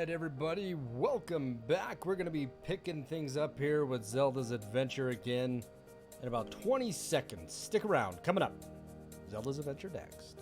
right, everybody, welcome back. We're going to be picking things up here with Zelda's Adventure again in about 20 seconds. Stick around. Coming up, Zelda's Adventure next.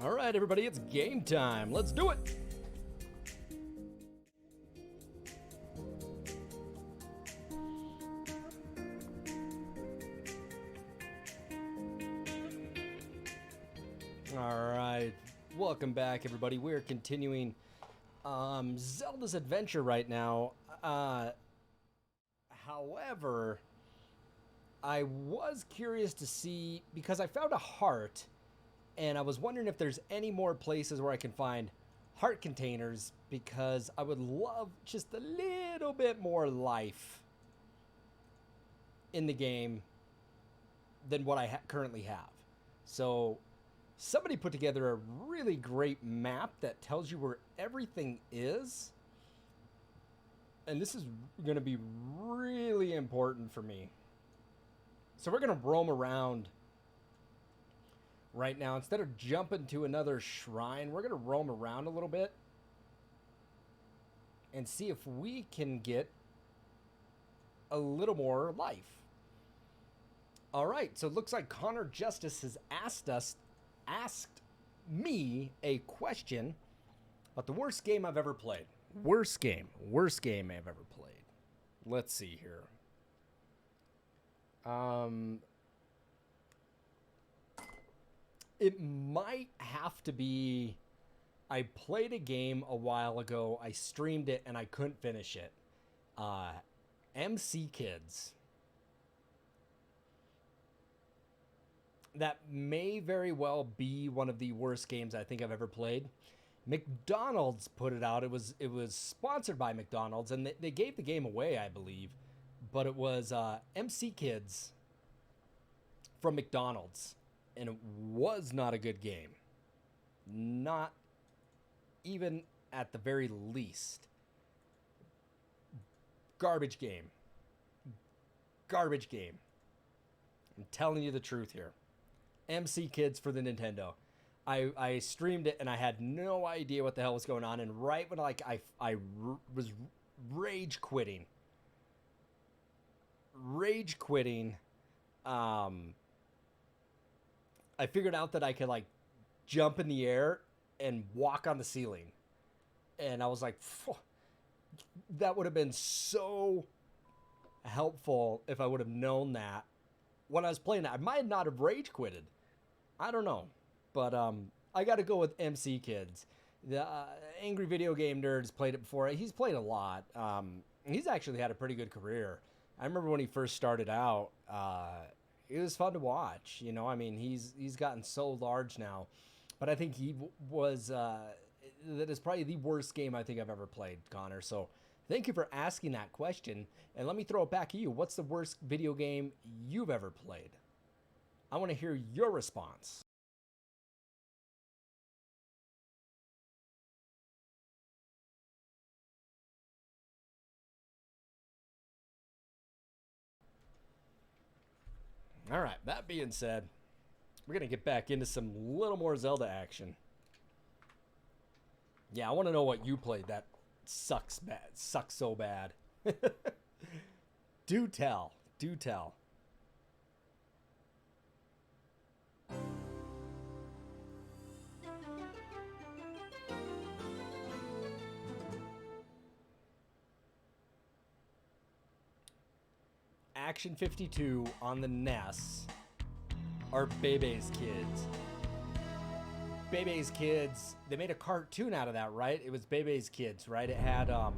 All right, everybody, it's game time. Let's do it. All right, welcome back, everybody. We're continuing Zelda's Adventure right now. However, I was curious to see, because I found a heart, and I was wondering if there's any more places where I can find heart containers, because I would love just a little bit more life in the game than what I currently have. So somebody put together a really great map that tells you where everything is. And this is going to be really important for me. So we're going to roam around right now. Instead of jumping to another shrine, we're going to roam around a little bit and see if we can get a little more life. All right, so it looks like Connor Justice has asked me a question about the worst game I've ever played. Worst game I've ever played. Let's see here. It might have to be, I played a game a while ago, I streamed it, and I couldn't finish it. MC Kids. That may very well be one of the worst games I think I've ever played. McDonald's put it out. It was sponsored by McDonald's, and they gave the game away, I believe. But it was MC Kids from McDonald's. And it was not a good game. Not even at the very least. Garbage game. Garbage game. I'm telling you the truth here. MC Kids for the Nintendo. I streamed it and I had no idea what the hell was going on. And right when I was rage quitting. I figured out that I could like jump in the air and walk on the ceiling. And I was like, that would have been so helpful if I would have known that when I was playing that. I might not have rage quitted. I don't know. But I got to go with MC Kids. The Angry Video Game Nerd's played it before. He's played a lot. He's actually had a pretty good career. I remember when he first started out, it was fun to watch. You know, I mean, he's gotten so large now. But I think he was, that is probably the worst game I think I've ever played, Connor. So thank you for asking that question. And let me throw it back at you. What's the worst video game you've ever played? I want to hear your response. All right, that being said, We're going to get back into some little more Zelda action. Yeah, I want to know what you played that sucks so bad. Do tell. Do tell. Action 52 on the NES are Bebe's Kids. Bebe's Kids, they made a cartoon out of that, right? It was Bebe's Kids, right? It had, I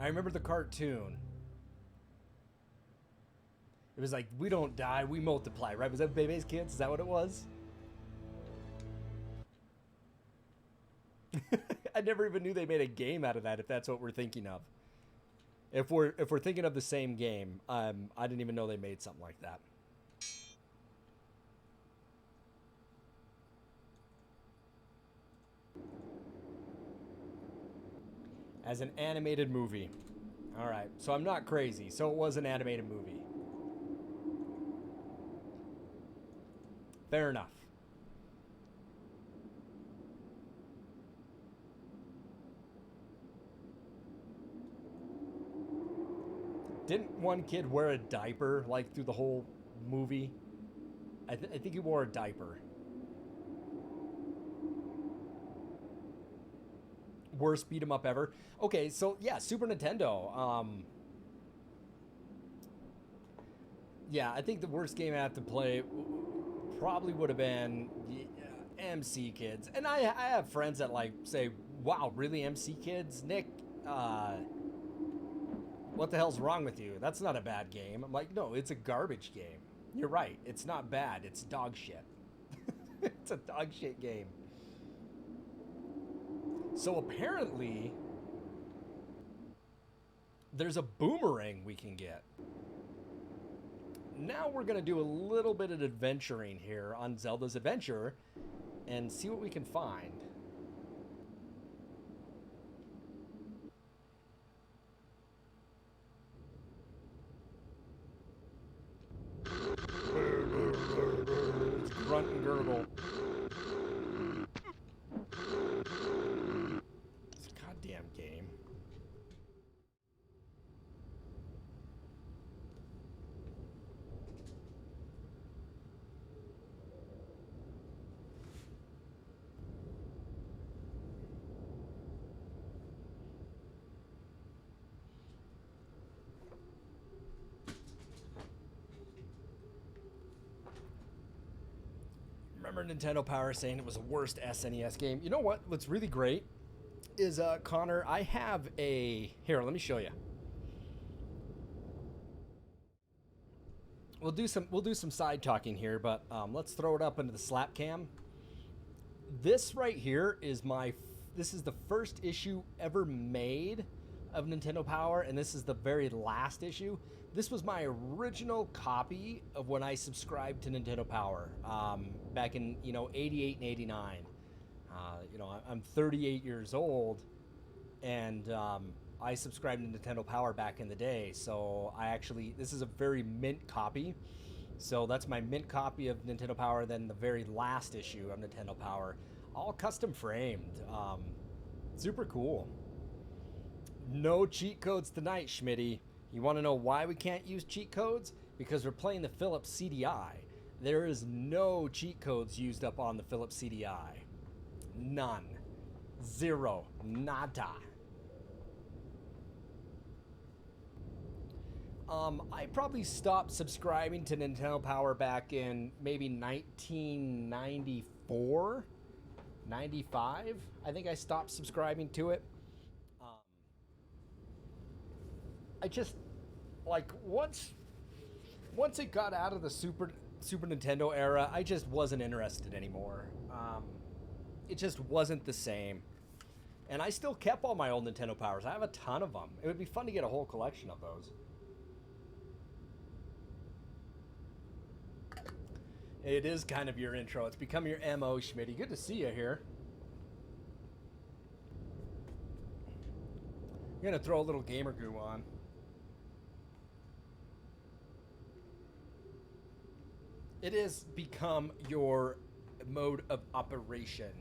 remember the cartoon. It was like, we don't die, we multiply, right? Was that Bebe's Kids? Is that what it was? I never even knew they made a game out of that, if that's what we're thinking of. If we're thinking of the same game, I didn't even know they made something like that. As an animated movie. All right, so I'm not crazy. So it was an animated movie. Fair enough. Didn't one kid wear a diaper like through the whole movie? I think he wore a diaper. Worst beat 'em up ever. Okay, so yeah, Super Nintendo. Yeah, I think the worst game I have to play probably would have been MC Kids. And I have friends that like say, "Wow, really MC Kids, Nick? What the hell's wrong with you? That's not a bad game." I'm like, "No, it's a garbage game. You're right. It's not bad. It's dog shit. It's a dog shit game." So apparently, there's a boomerang we can get. Now we're going to do a little bit of adventuring here on Zelda's Adventure and see what we can find. It's grunt and gurgle. This goddamn game. Remember Nintendo Power saying it was the worst SNES game? You know what? What's really great is, Connor, I have a... Here, let me show you. We'll do some side talking here, but let's throw it up into the slap cam. This right here is this is the first issue ever made of Nintendo Power, and this is the very last issue. This was my original copy of when I subscribed to Nintendo Power back in 88 and 89. I'm 38 years old, and I subscribed to Nintendo Power back in the day. So this is a very mint copy. So that's my mint copy of Nintendo Power. Then the very last issue of Nintendo Power, all custom framed. Super cool. No cheat codes tonight, Schmitty. You want to know why we can't use cheat codes? Because we're playing the Philips CDI. There is no cheat codes used up on the Philips CDI. None. Zero. Nada. I probably stopped subscribing to Nintendo Power back in maybe 1994, 95. I think I stopped subscribing to it. I just, like, once it got out of the Super Nintendo era, I just wasn't interested anymore. It just wasn't the same. And I still kept all my old Nintendo Powers. I have a ton of them. It would be fun to get a whole collection of those. It is kind of your intro. It's become your MO, Schmitty. Good to see you here. I'm going to throw a little gamer goo on. It has become your mode of operation.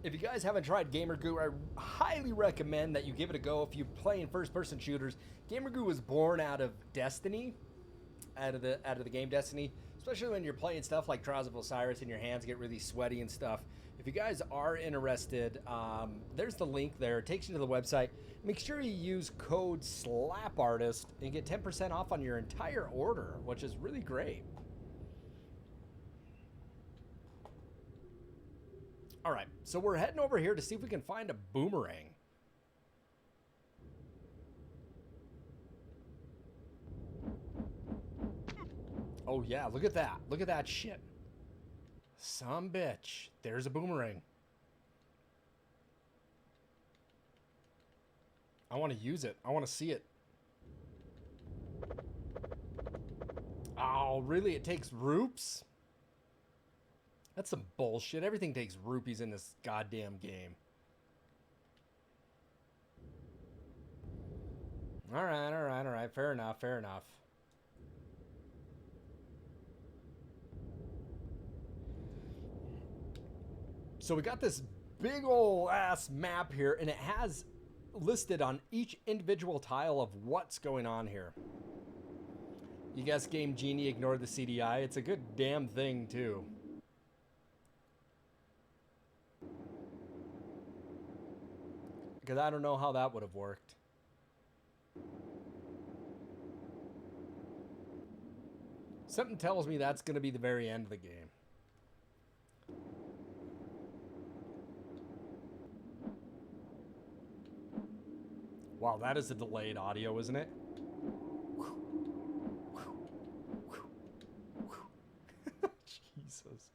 If you guys haven't tried Gamer Goo, I highly recommend that you give it a go. If you play in first-person shooters, Gamer Goo was born out of Destiny, out of the game Destiny, especially when you're playing stuff like Trials of Osiris and your hands get really sweaty and stuff. If you guys are interested, there's the link there. It takes you to the website. Make sure you use code slapartist and get 10% off on your entire order, which is really great. All right, so we're heading over here to see if we can find a boomerang. Oh yeah, look at that. Look at that shit. Some bitch. There's a boomerang. I want to use it. I want to see it. Oh, really? It takes roops? That's some bullshit. Everything takes rupees in this goddamn game. All right, all right, all right. Fair enough, fair enough. So we got this big ol' ass map here, and it has listed on each individual tile of what's going on here. You guess Game Genie ignored the CDI. It's a good damn thing, too. Because I don't know how that would have worked. Something tells me that's going to be the very end of the game. Wow, that is a delayed audio, isn't it? Jesus.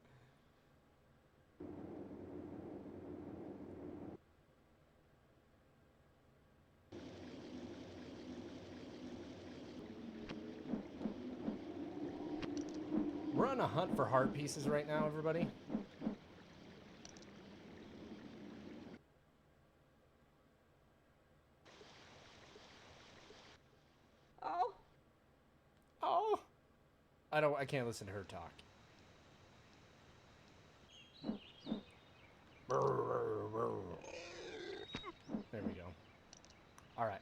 We're on a hunt for heart pieces right now, everybody. Oh. Oh. I can't listen to her talk. There we go. All right.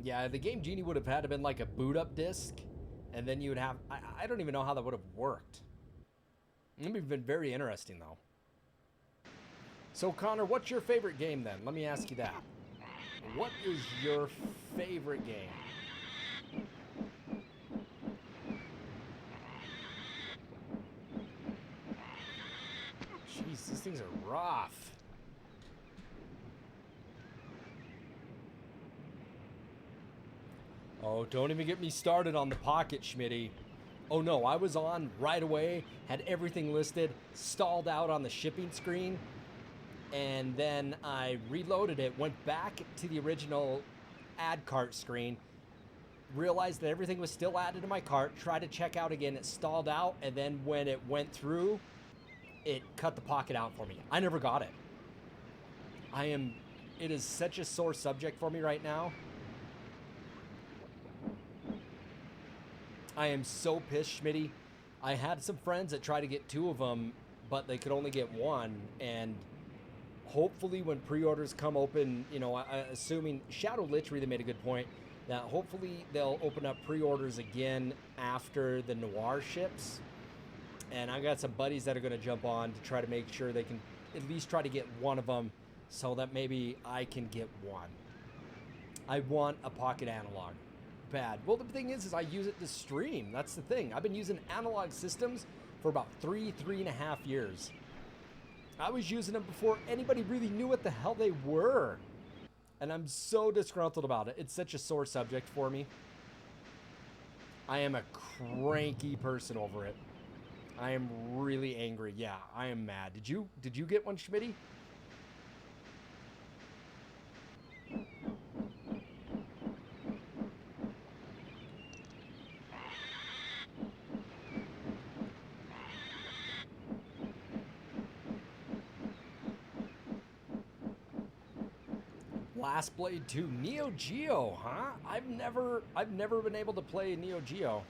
Yeah, the Game Genie would have had to been like a boot up disc, and then you would have. I don't even know how that would have worked. It would have been very interesting though. So Connor, what's your favorite game then? Let me ask you that. What is your favorite game? Jeez, these things are rough. Oh, don't even get me started on the Pocket, Schmitty. Oh no, I was on right away, had everything listed, stalled out on the shipping screen, and then I reloaded it, went back to the original add cart screen, realized that everything was still added to my cart, tried to check out again, it stalled out, and then when it went through, it cut the Pocket out for me. I never got it. It is such a sore subject for me right now. I am so pissed, Schmitty. I had some friends that tried to get 2 of them, but they could only get 1. And hopefully when pre-orders come open, you know, assuming Shadow Lich really made a good point, that hopefully they'll open up pre-orders again after the Noir ships. And I got some buddies that are going to jump on to try to make sure they can at least try to get 1 of them so that maybe I can get 1. I want a Pocket analog. Bad. Well, the thing is I use it to stream. That's the thing. I've been using analog systems for about 3.5 years. I was using them before anybody really knew what the hell they were. And I'm so disgruntled about it. It's such a sore subject for me. I am a cranky person over it. I am really angry. Yeah, I am mad. Did you get one, Schmitty? Last Blade 2, Neo Geo, huh? I've never been able to play Neo Geo.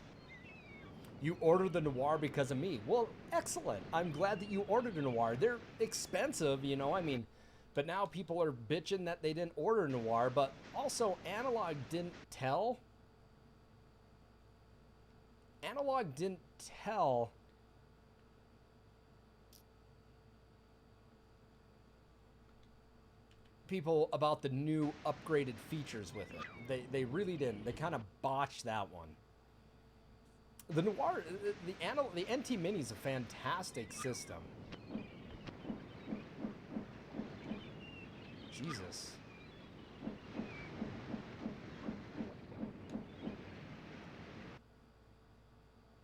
You ordered the Noir because of me. Well, excellent. I'm glad that you ordered a Noir. They're expensive, you know, I mean, but now people are bitching that they didn't order Noir, but also Analog didn't tell. Analog didn't tell people about the new upgraded features with it. They really didn't. They kind of botched that one. The Noir, the NT Mini is a fantastic system. Jesus.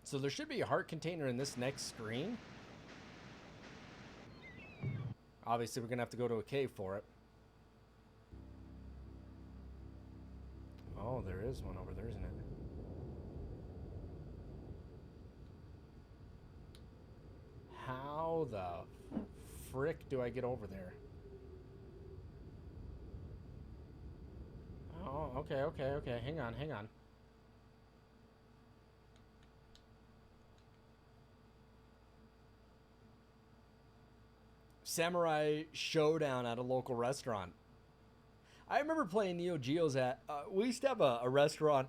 So there should be a heart container in this next screen. Obviously, we're going to have to go to a cave for it. Oh, there is one over there, isn't it? How the frick do I get over there? Oh, okay. Hang on. Samurai Showdown at a local restaurant. I remember playing Neo Geos at... we used to have a restaurant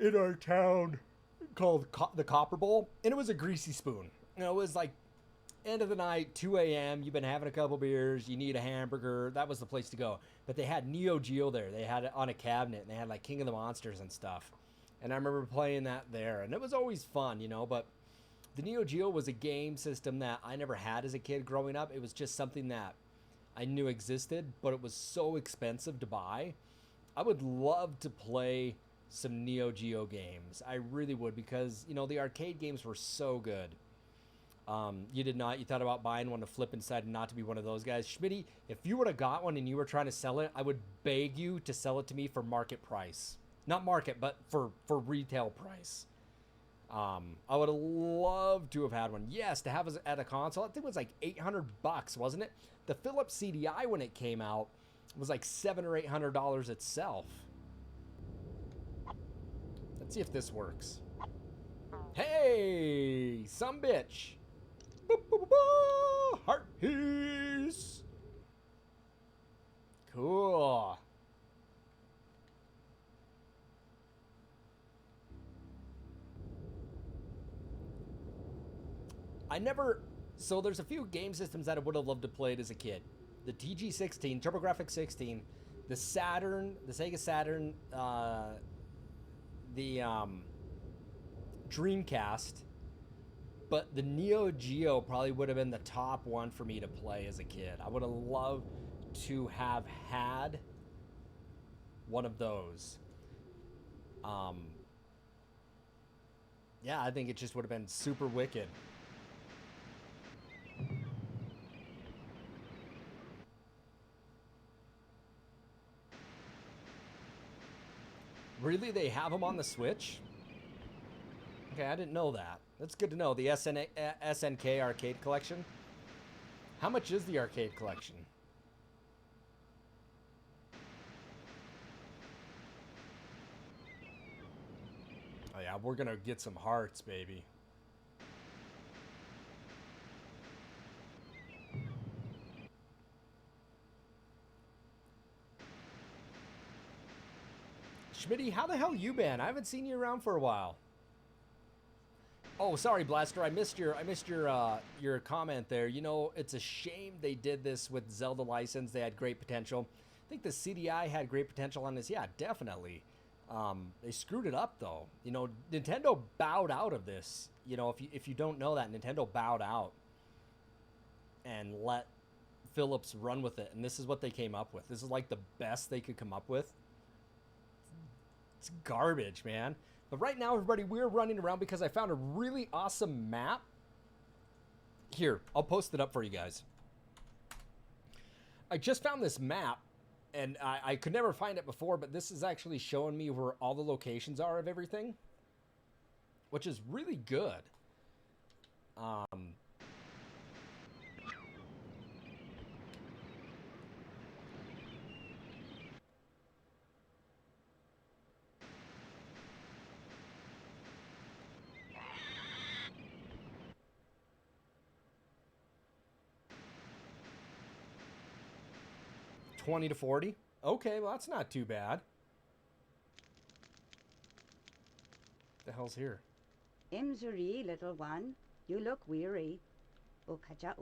in our town called the Copper Bowl, and it was a greasy spoon. You know, it was like end of the night, 2 a.m., you've been having a couple beers, you need a hamburger, that was the place to go. But they had Neo Geo there. They had it on a cabinet, and they had like King of the Monsters and stuff. And I remember playing that there, and it was always fun, you know, but the Neo Geo was a game system that I never had as a kid growing up. It was just something that I knew existed, but it was so expensive to buy. I would love to play some Neo Geo games. I really would, because, you know, the arcade games were so good. You did not. You thought about buying one to flip inside and not to be one of those guys. Schmitty, if you would have got one and you were trying to sell it, I would beg you to sell it to me for market price. Not market, but for retail price. I would have loved to have had one. Yes, to have it at a console. I think it was like $800, wasn't it? The Philips CDI, when it came out, was like $700 or $800 itself. Let's see if this works. Hey, some bitch. Boop, boop, boop, boop. Heart piece. Cool. So there's a few game systems that I would have loved to play as a kid. The TG16, TurboGrafx 16, the Saturn, the Sega Saturn, the Dreamcast, but the Neo Geo probably would have been the top one for me to play as a kid. I would have loved to have had one of those. Yeah, I think it just would have been super wicked. Really? They have them on the Switch? Okay, I didn't know that. That's good to know. The SNK Arcade Collection. How much is the Arcade Collection? Oh yeah, we're gonna get some hearts, baby. Schmitty, how the hell you been? I haven't seen you around for a while. Oh, sorry, Blaster. I missed your comment there. You know, it's a shame they did this with Zelda license. They had great potential. I think the CDI had great potential on this. Yeah, definitely. They screwed it up though. You know, Nintendo bowed out of this. You know, if you don't know that, Nintendo bowed out and let Philips run with it. And this is what they came up with. This is like the best they could come up with. It's garbage, man. But right now, everybody, we're running around because I found a really awesome map. Here, I'll post it up for you guys. I just found this map, and I could never find it before, but this is actually showing me where all the locations are of everything, which is really good. 20 to 40. Okay, well, that's not too bad. The hell's here? Imsuri, little one, you look weary. What is that?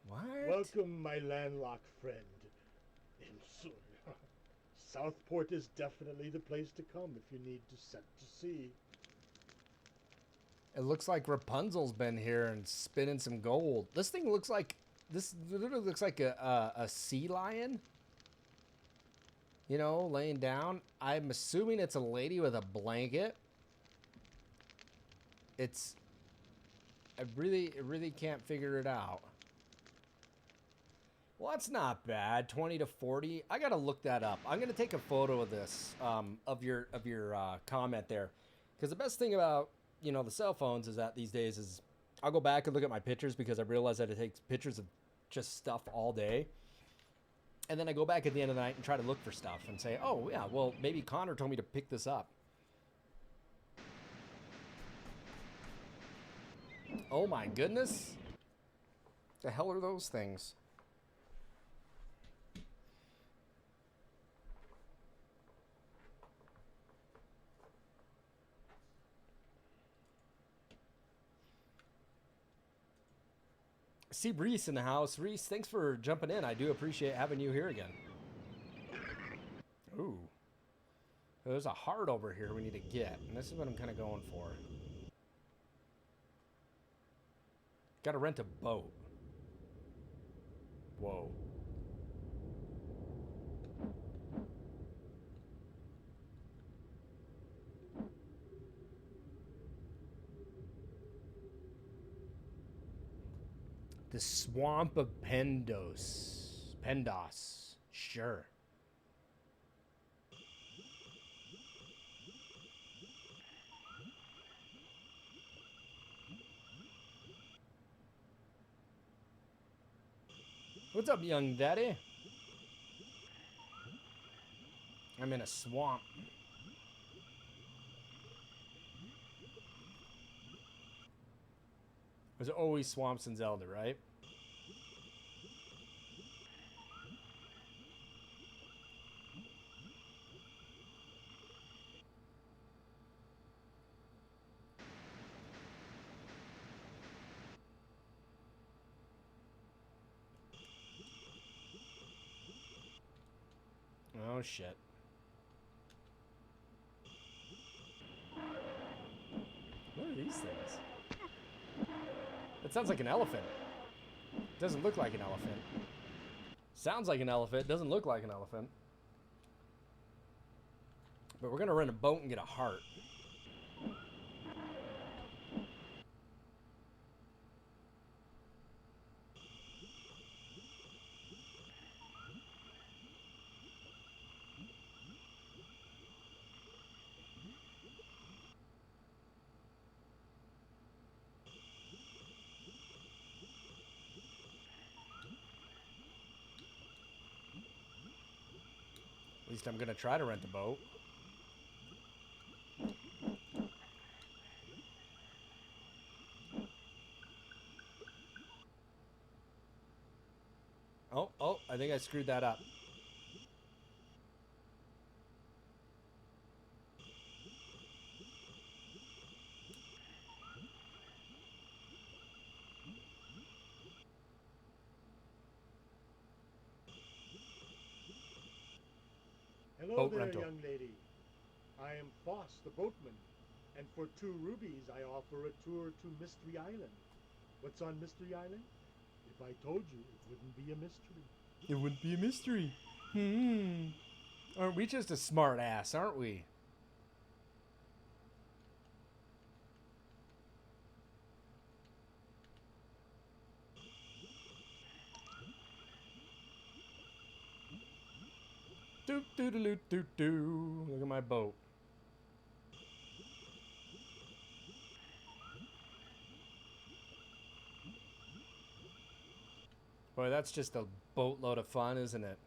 What? Welcome, my landlocked friend. Imsuri. Southport is definitely the place to come if you need to set to sea. It looks like Rapunzel's been here and spinning some gold. This thing looks like... This literally looks like a sea lion. You know, laying down. I'm assuming it's a lady with a blanket. It's... I really can't figure it out. Well, that's not bad. 20 to 40. I gotta look that up. I'm gonna take a photo of this, of your comment there, because the best thing about, you know, the cell phones is that these days is I'll go back and look at my pictures because I realize that it takes pictures of just stuff all day, and then I go back at the end of the night and try to look for stuff and say, oh yeah, well maybe Connor told me to pick this up. Oh my goodness, the hell are those things? See Reese in the house. Reese, thanks for jumping in. I do appreciate having you here again. Ooh. There's a heart over here we need to get, and this is what I'm kind of going for. Gotta rent a boat. Whoa. The Swamp of Pendos. Pendos. Sure. What's up, young daddy? I'm in a swamp. There's always swamps in Zelda, right? Oh shit. What are these things? That sounds like an elephant. Doesn't look like an elephant. Sounds like an elephant. Doesn't look like an elephant. But we're gonna rent a boat and get a heart. At least I'm gonna try to rent a boat. Oh, I think I screwed that up. Hello Boat there, rental. young lady. I am Foss, the boatman, and for 2 rubies I offer a tour to Mystery Island. What's on Mystery Island? If I told you, it wouldn't be a mystery. It wouldn't be a mystery. Aren't we just a smart ass, aren't we? Doop doo doo doo doo. Look at my boat. Boy, that's just a boatload of fun, isn't it?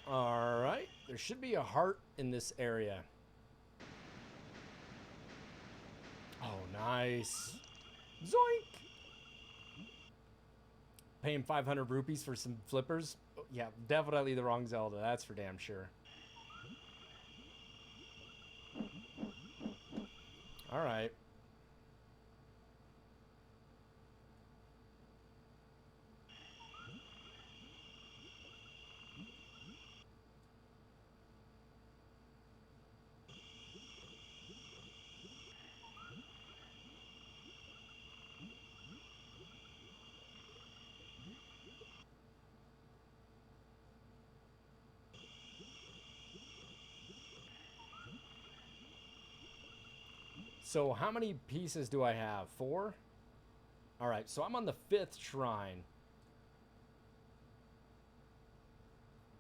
All right. There should be a heart in this area. Oh, nice. Zoink. Paying 500 rupees for some flippers. Yeah, definitely the wrong Zelda. That's for damn sure. All right. So how many pieces do I have? 4? All right, so I'm on the 5th shrine.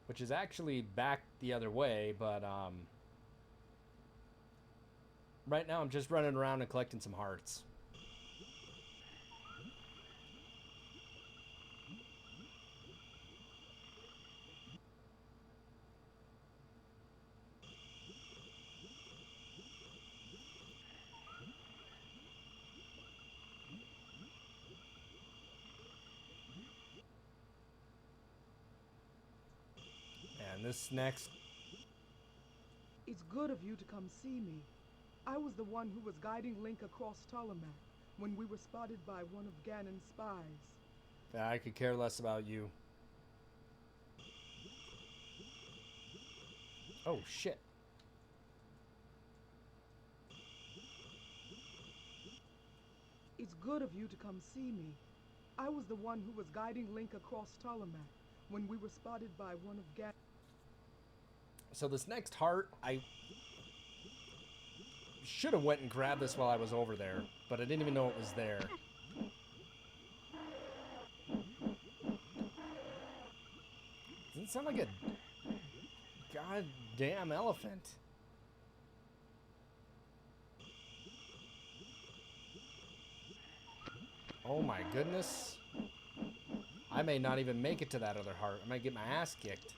Which is actually back the other way, but right now I'm just running around and collecting some hearts. And this next... It's good of you to come see me. I was the one who was guiding Link across Ptolemais when we were spotted by one of Ganon's spies. I could care less about you. Oh, shit. It's good of you to come see me. I was the one who was guiding Link across Ptolemais when we were spotted by one of Ganon's... So this next heart, I should have went and grabbed this while I was over there, but I didn't even know it was there. Doesn't sound like a goddamn elephant. Oh my goodness. I may not even make it to that other heart. I might get my ass kicked.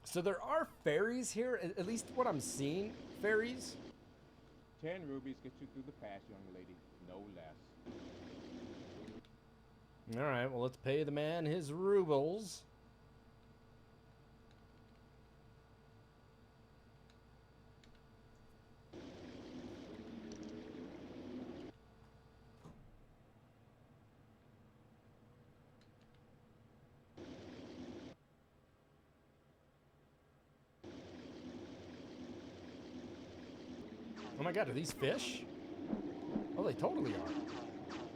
So there are fairies here, at least what I'm seeing. Fairies. 10 rubies get you through the pass, young lady. No less. All right, well, let's pay the man his rubles. Oh my god, are these fish? Oh, they totally are.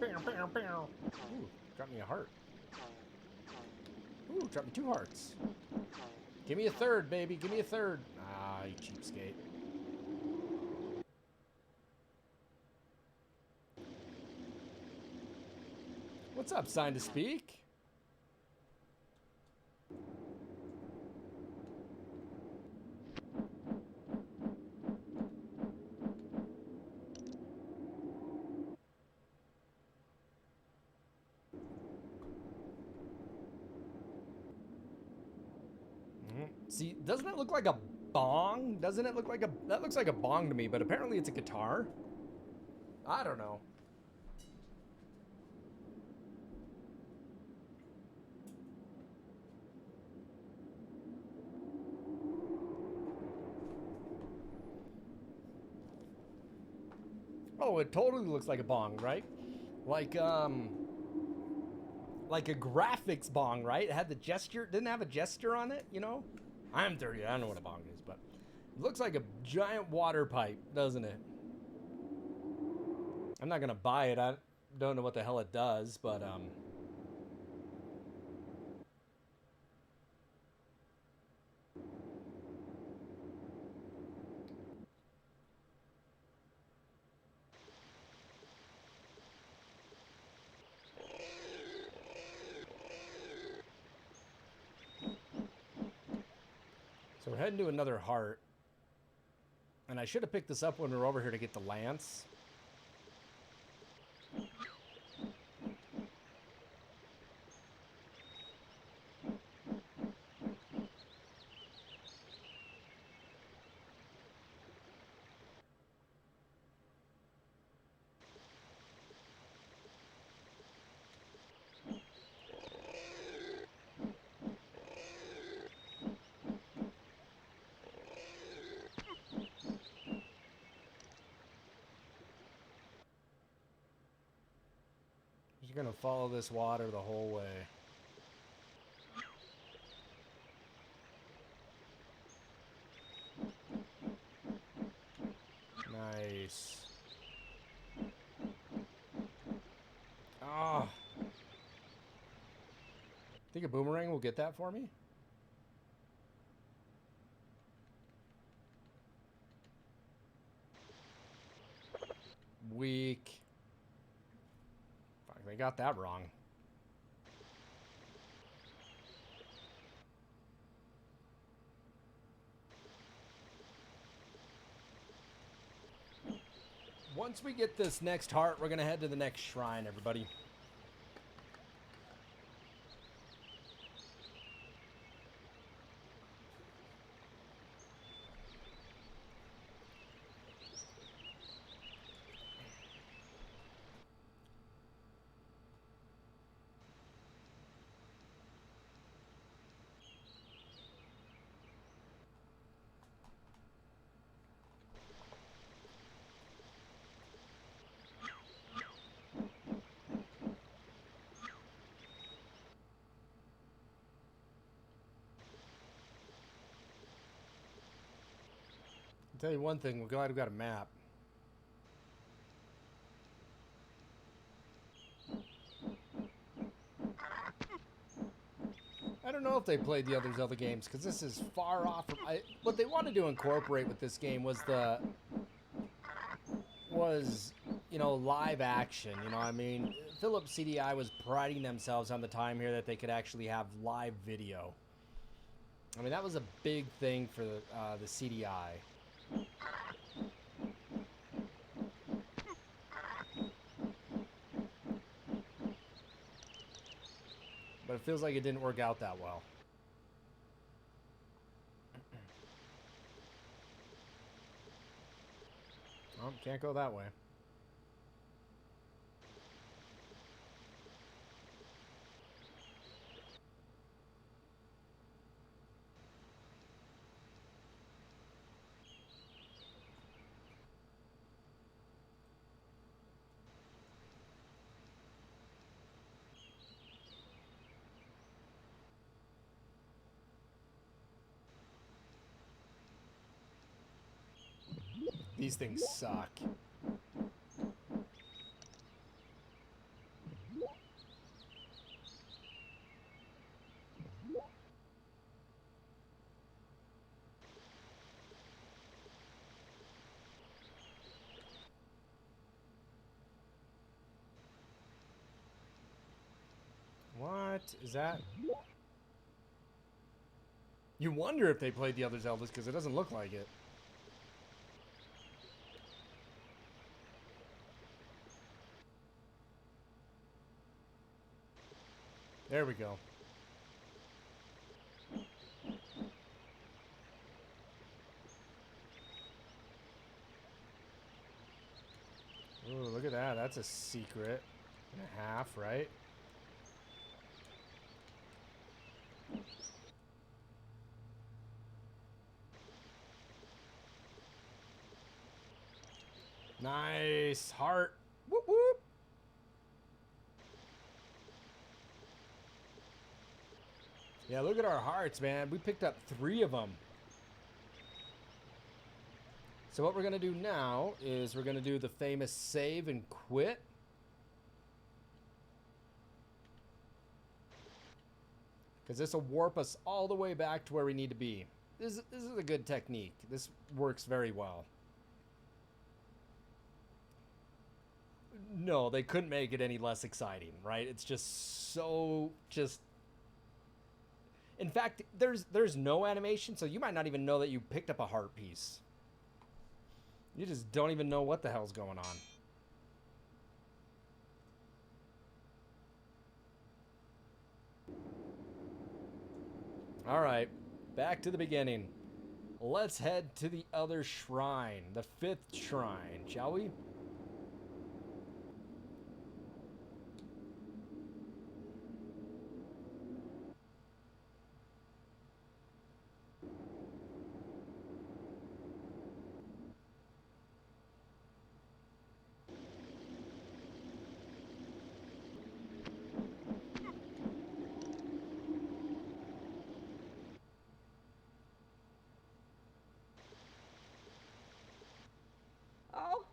Ooh, got me a heart. Ooh, dropped me 2 hearts. Give me a 3rd, baby. Give me a 3rd. Ah, you cheapskate. What's up, sign to speak? See, doesn't it look like a bong? Doesn't it look like a... That looks like a bong to me, but apparently it's a guitar. I don't know. Oh, it totally looks like a bong, right? Like a graphics bong, right? It had the gesture, didn't have a gesture on it, you know? I'm 30, I don't know what a bong is, but it looks like a giant water pipe, doesn't it? I'm not gonna buy it, I don't know what the hell it does, but So we're heading to another heart. And I should have picked this up when we were over here to get the lance. Just gonna follow this water the whole way. Nice. Ah. Think a boomerang will get that for me? Weak. Fuck, they got that wrong. Once we get this next heart, we're gonna head to the next shrine, everybody. I'll tell you one thing, we're glad we got a map. I don't know if they played the other Zelda games, because this is far off from... what they wanted to incorporate with this game was you know, live action, you know what I mean? Philips CDI was priding themselves on the time here that they could actually have live video. I mean, that was a big thing for the CDI. But it feels like it didn't work out that well. Oh, can't go that way. These things suck. What is that? You wonder if they played the other Zeldas because it doesn't look like it. There we go. Ooh, look at that. That's a secret and a half, right? Nice. Heart. Whoop, whoop. Yeah, look at our hearts, man. We picked up 3 of them. So what we're going to do now is we're going to do the famous save and quit. Because this will warp us all the way back to where we need to be. This is a good technique. This works very well. No, they couldn't make it any less exciting, right? It's just so... And In fact, there's no animation, so you might not even know that you picked up a heart piece. You just don't even know what the hell's going on. All right, back to the beginning. Let's head to the other shrine, the 5th shrine, shall we? Oh,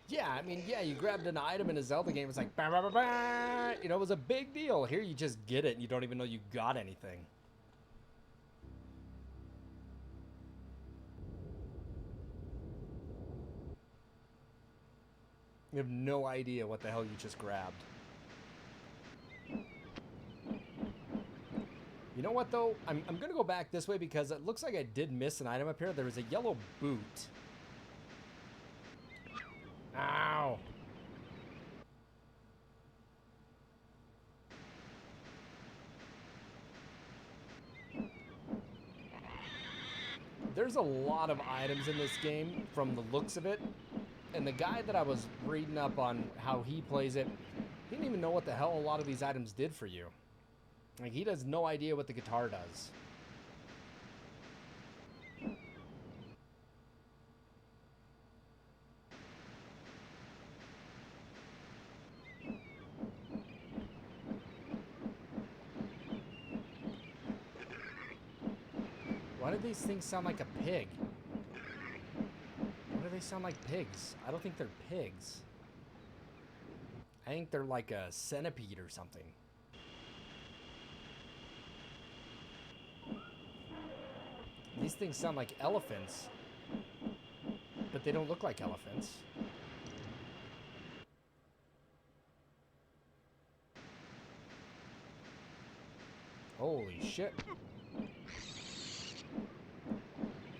Yeah, I mean, yeah, you grabbed an item in a Zelda game, it's like, bah, bah, bah, bah. You know, it was a big deal. Here you just get it and you don't even know you got anything. You have no idea what the hell you just grabbed. You know what, though? I'm going to go back this way because it looks like I did miss an item up here. There was a yellow boot. Ow. There's a lot of items in this game from the looks of it. And the guy that I was reading up on how he plays it, he didn't even know what the hell a lot of these items did for you. Like, he has no idea what the guitar does. Why do these things sound like a pig? Why do they sound like pigs? I don't think they're pigs. I think they're like a centipede or something. These things sound like elephants, but they don't look like elephants. Holy shit.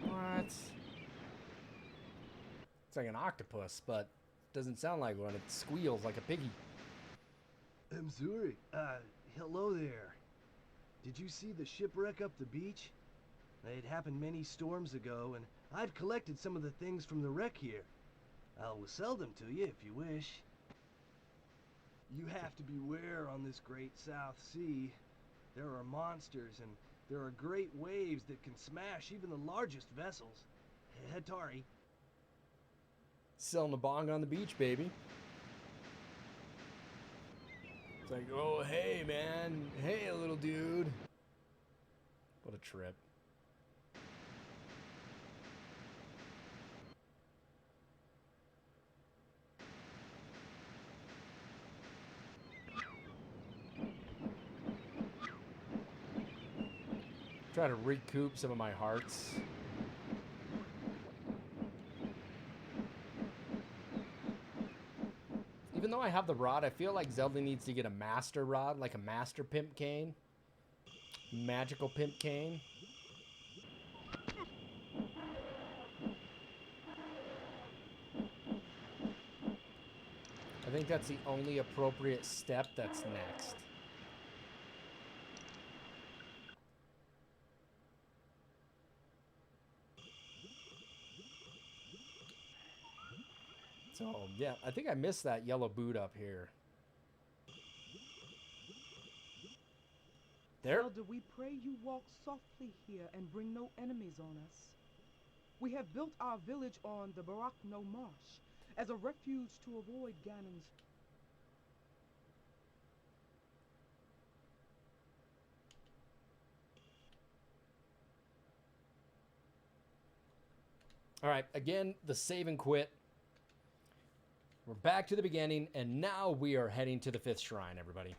What? It's like an octopus, but doesn't sound like one. It squeals like a piggy. Mzuri, hello there. Did you see the shipwreck up the beach? It happened many storms ago, and I've collected some of the things from the wreck here. I'll sell them to you if you wish. You have to beware on this great South Sea. There are monsters, and there are great waves that can smash even the largest vessels. Hatari. Selling a bong on the beach, baby. It's like, oh, hey, man. Hey, little dude. What a trip. Try to recoup some of my hearts. Even though I have the rod, I feel like Zelda needs to get a master rod, like a master pimp cane. Magical pimp cane. I think that's the only appropriate step that's next. So, yeah, I think I missed that yellow boot up here. There. Zelda, we pray you walk softly here and bring no enemies on us. We have built our village on the Barakno Marsh as a refuge to avoid Ganon's. All right, again, the save and quit. We're back to the beginning, and now we are heading to the 5th shrine, everybody.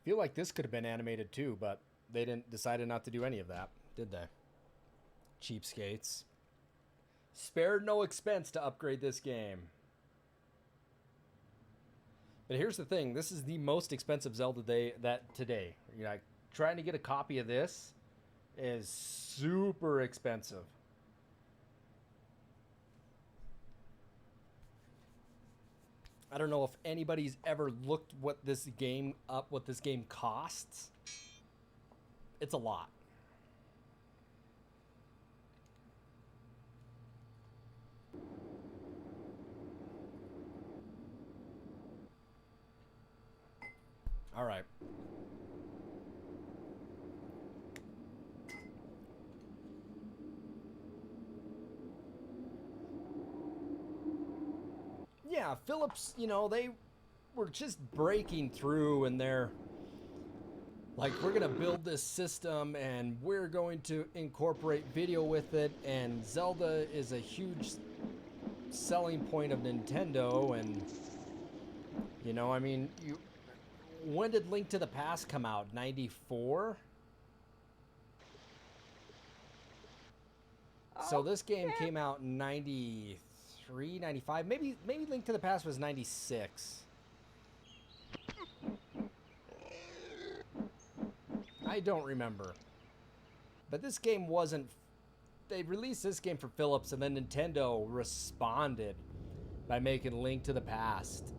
Feel like this could have been animated too, but they decided not to do any of that, did they? Cheapskates. Spared no expense to upgrade this game. But here's the thing. This is the most expensive Zelda today. You know, trying to get a copy of this is super expensive. I don't know if anybody's ever looked what this game costs. It's a lot. All right. Yeah, Philips, you know, they were just breaking through, and they're like, we're going to build this system and we're going to incorporate video with it, and Zelda is a huge selling point of Nintendo. And you know, I mean, when did Link to the Past come out? 94? So this game came out in 93, 95. Maybe Link to the Past was 96. I don't remember. But this game wasn't... They released this game for Philips, and then Nintendo responded by making Link to the Past.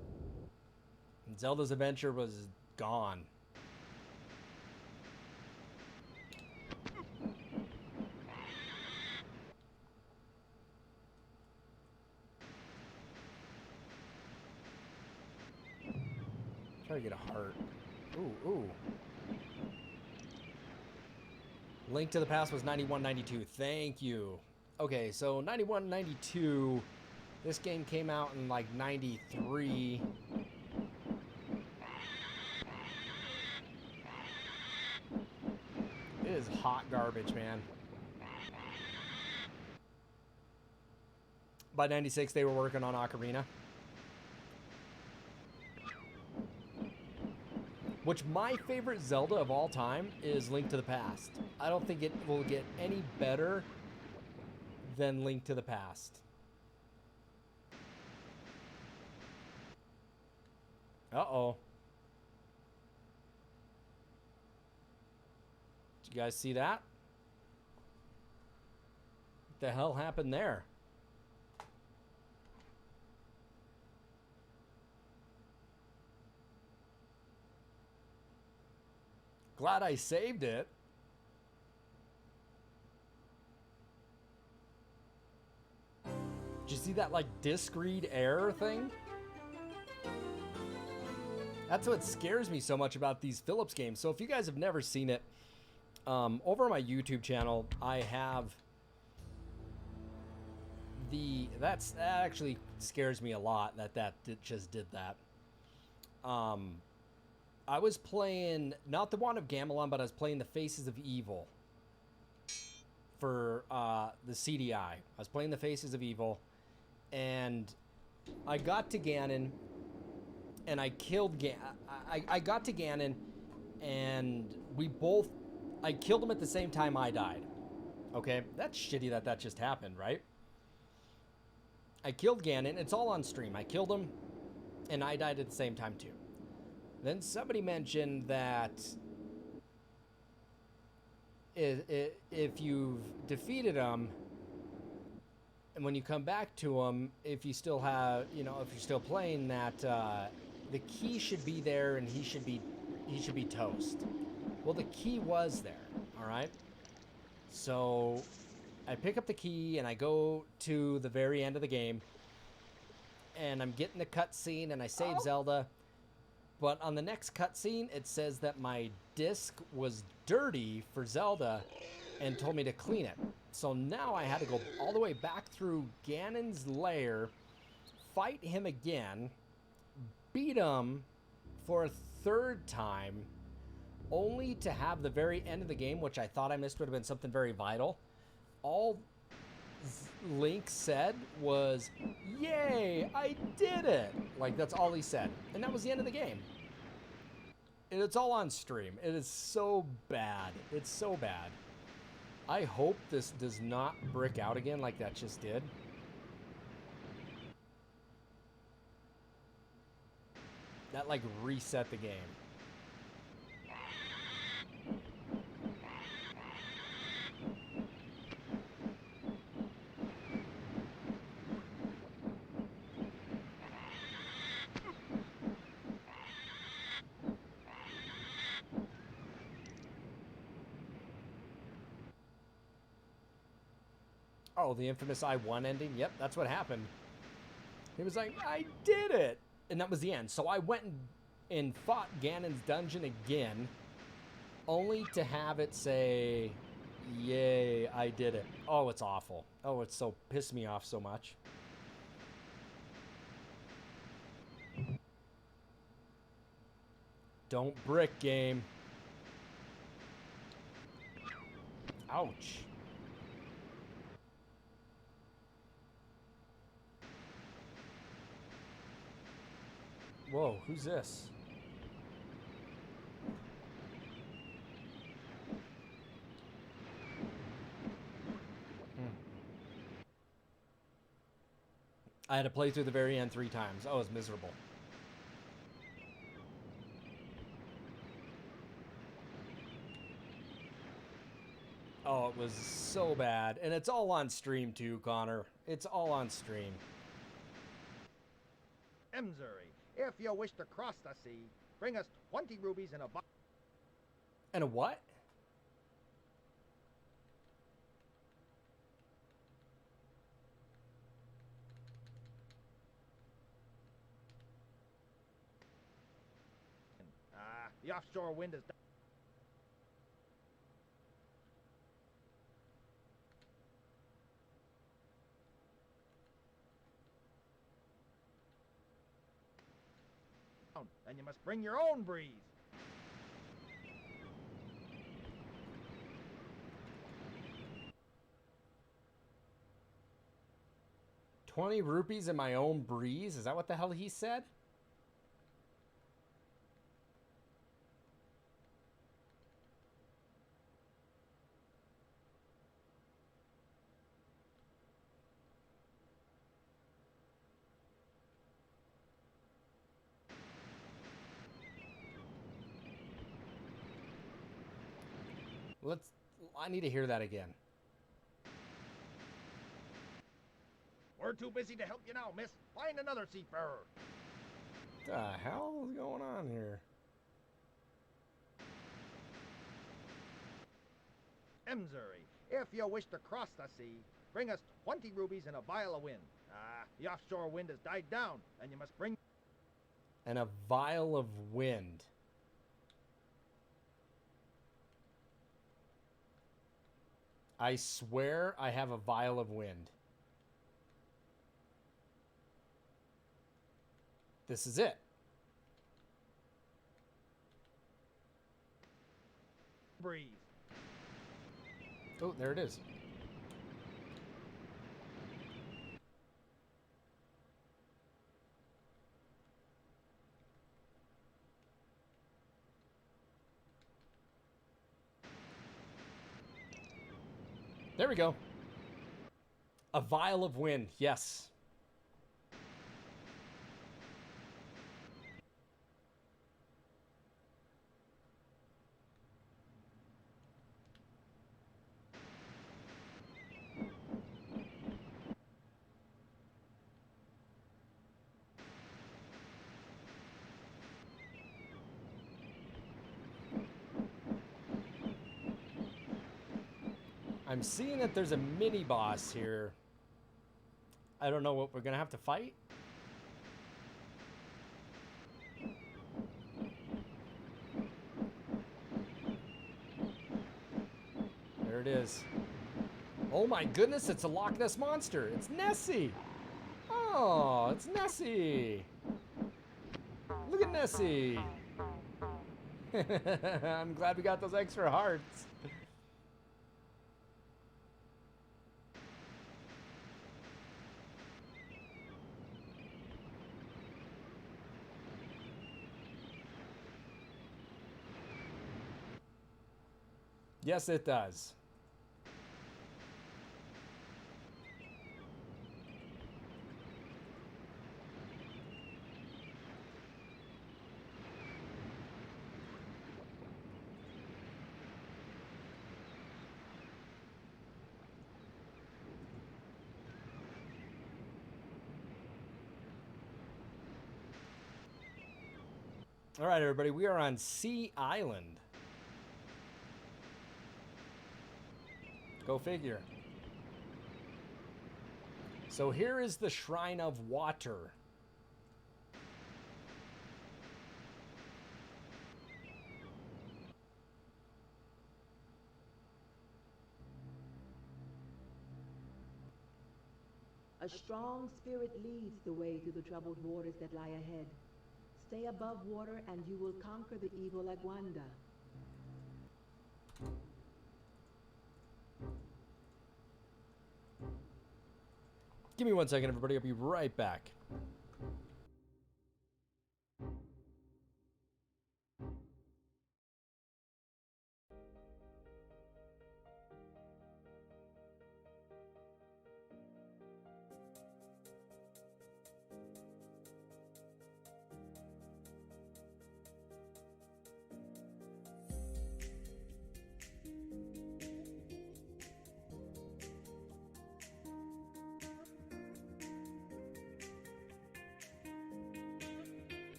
And Zelda's Adventure was gone. Try to get a heart. Ooh, ooh. Link to the Past was 91, 92. Thank you. Okay, so 91, 92. This game came out in like 93. It is hot garbage, man. By 96, they were working on Ocarina. Which my favorite Zelda of all time is Link to the Past. I don't think it will get any better than Link to the Past. Uh-oh. Did you guys see that? What the hell happened there? Glad I saved it. Did you see that, like, disk read error thing? That's what scares me so much about these Philips games. So if you guys have never seen it, over on my YouTube channel, I have that actually scares me a lot that just did that. I was playing, not the Wand of Gamelon, but I was playing the Faces of Evil for the CDI. I was playing the Faces of Evil, and I got to Ganon, and I killed I got to Ganon, and I killed him at the same time I died. Okay, that's shitty that just happened, right? I killed Ganon. It's all on stream. I killed him, and I died at the same time too. Then somebody mentioned that if you've defeated him, and when you come back to him, if you still have, if you're still playing, that the key should be there, and he should be toast. Well, the key was there, all right? So I pick up the key, and I go to the very end of the game, and I'm getting the cutscene, and I save Zelda. But on the next cutscene, it says that my disc was dirty for Zelda and told me to clean it. So now I had to go all the way back through Ganon's lair, fight him again, beat him for a third time, only to have the very end of the game, which I thought I missed would have been something very vital. All Link said was, "Yay, I did it!" Like, that's all he said. And that was the end of the game. And it's all on stream. It is so bad. It's so bad. I hope this does not brick out again like that just did. That like reset the game. Oh, the infamous I won ending? Yep, that's what happened. He was like, I did it! And that was the end. So I went and fought Ganon's dungeon again, only to have it say, yay, I did it. Oh, it's awful. Oh, it's so pissed me off so much. Don't brick, game. Ouch. Whoa, who's this? I had to play through the very end 3 times. Oh, it was miserable. Oh, it was so bad. And it's all on stream too, Connor. It's all on stream. Missouri, if you wish to cross the sea, bring us 20 rubies and a box. And a what? The offshore wind is... down, and you must bring your own breeze. $20 rupees in my own breeze? Is that what the hell he said? I need to hear that again. We're too busy to help you now, miss. Find another seafarer. What the hell is going on here? Missouri, if you wish to cross the sea, bring us 20 rubies and a vial of wind. The offshore wind has died down, and you must bring... And a vial of wind. I swear I have a vial of wind. This is it. breeze. Oh, there it is. There we go. A vial of wind, yes. I'm seeing that there's a mini boss here. I don't know what we're gonna have to fight. There it is. Oh my goodness, it's a Loch Ness monster. It's Nessie. Oh, it's Nessie. Look at Nessie. I'm glad we got those extra hearts. Yes, it does. All right, everybody, we are on Sea Island. Go figure. So here is the Shrine of Water. A strong spirit leads the way through the troubled waters that lie ahead. Stay above water and you will conquer the evil Aguanda. Give me 1 second, everybody. I'll be right back.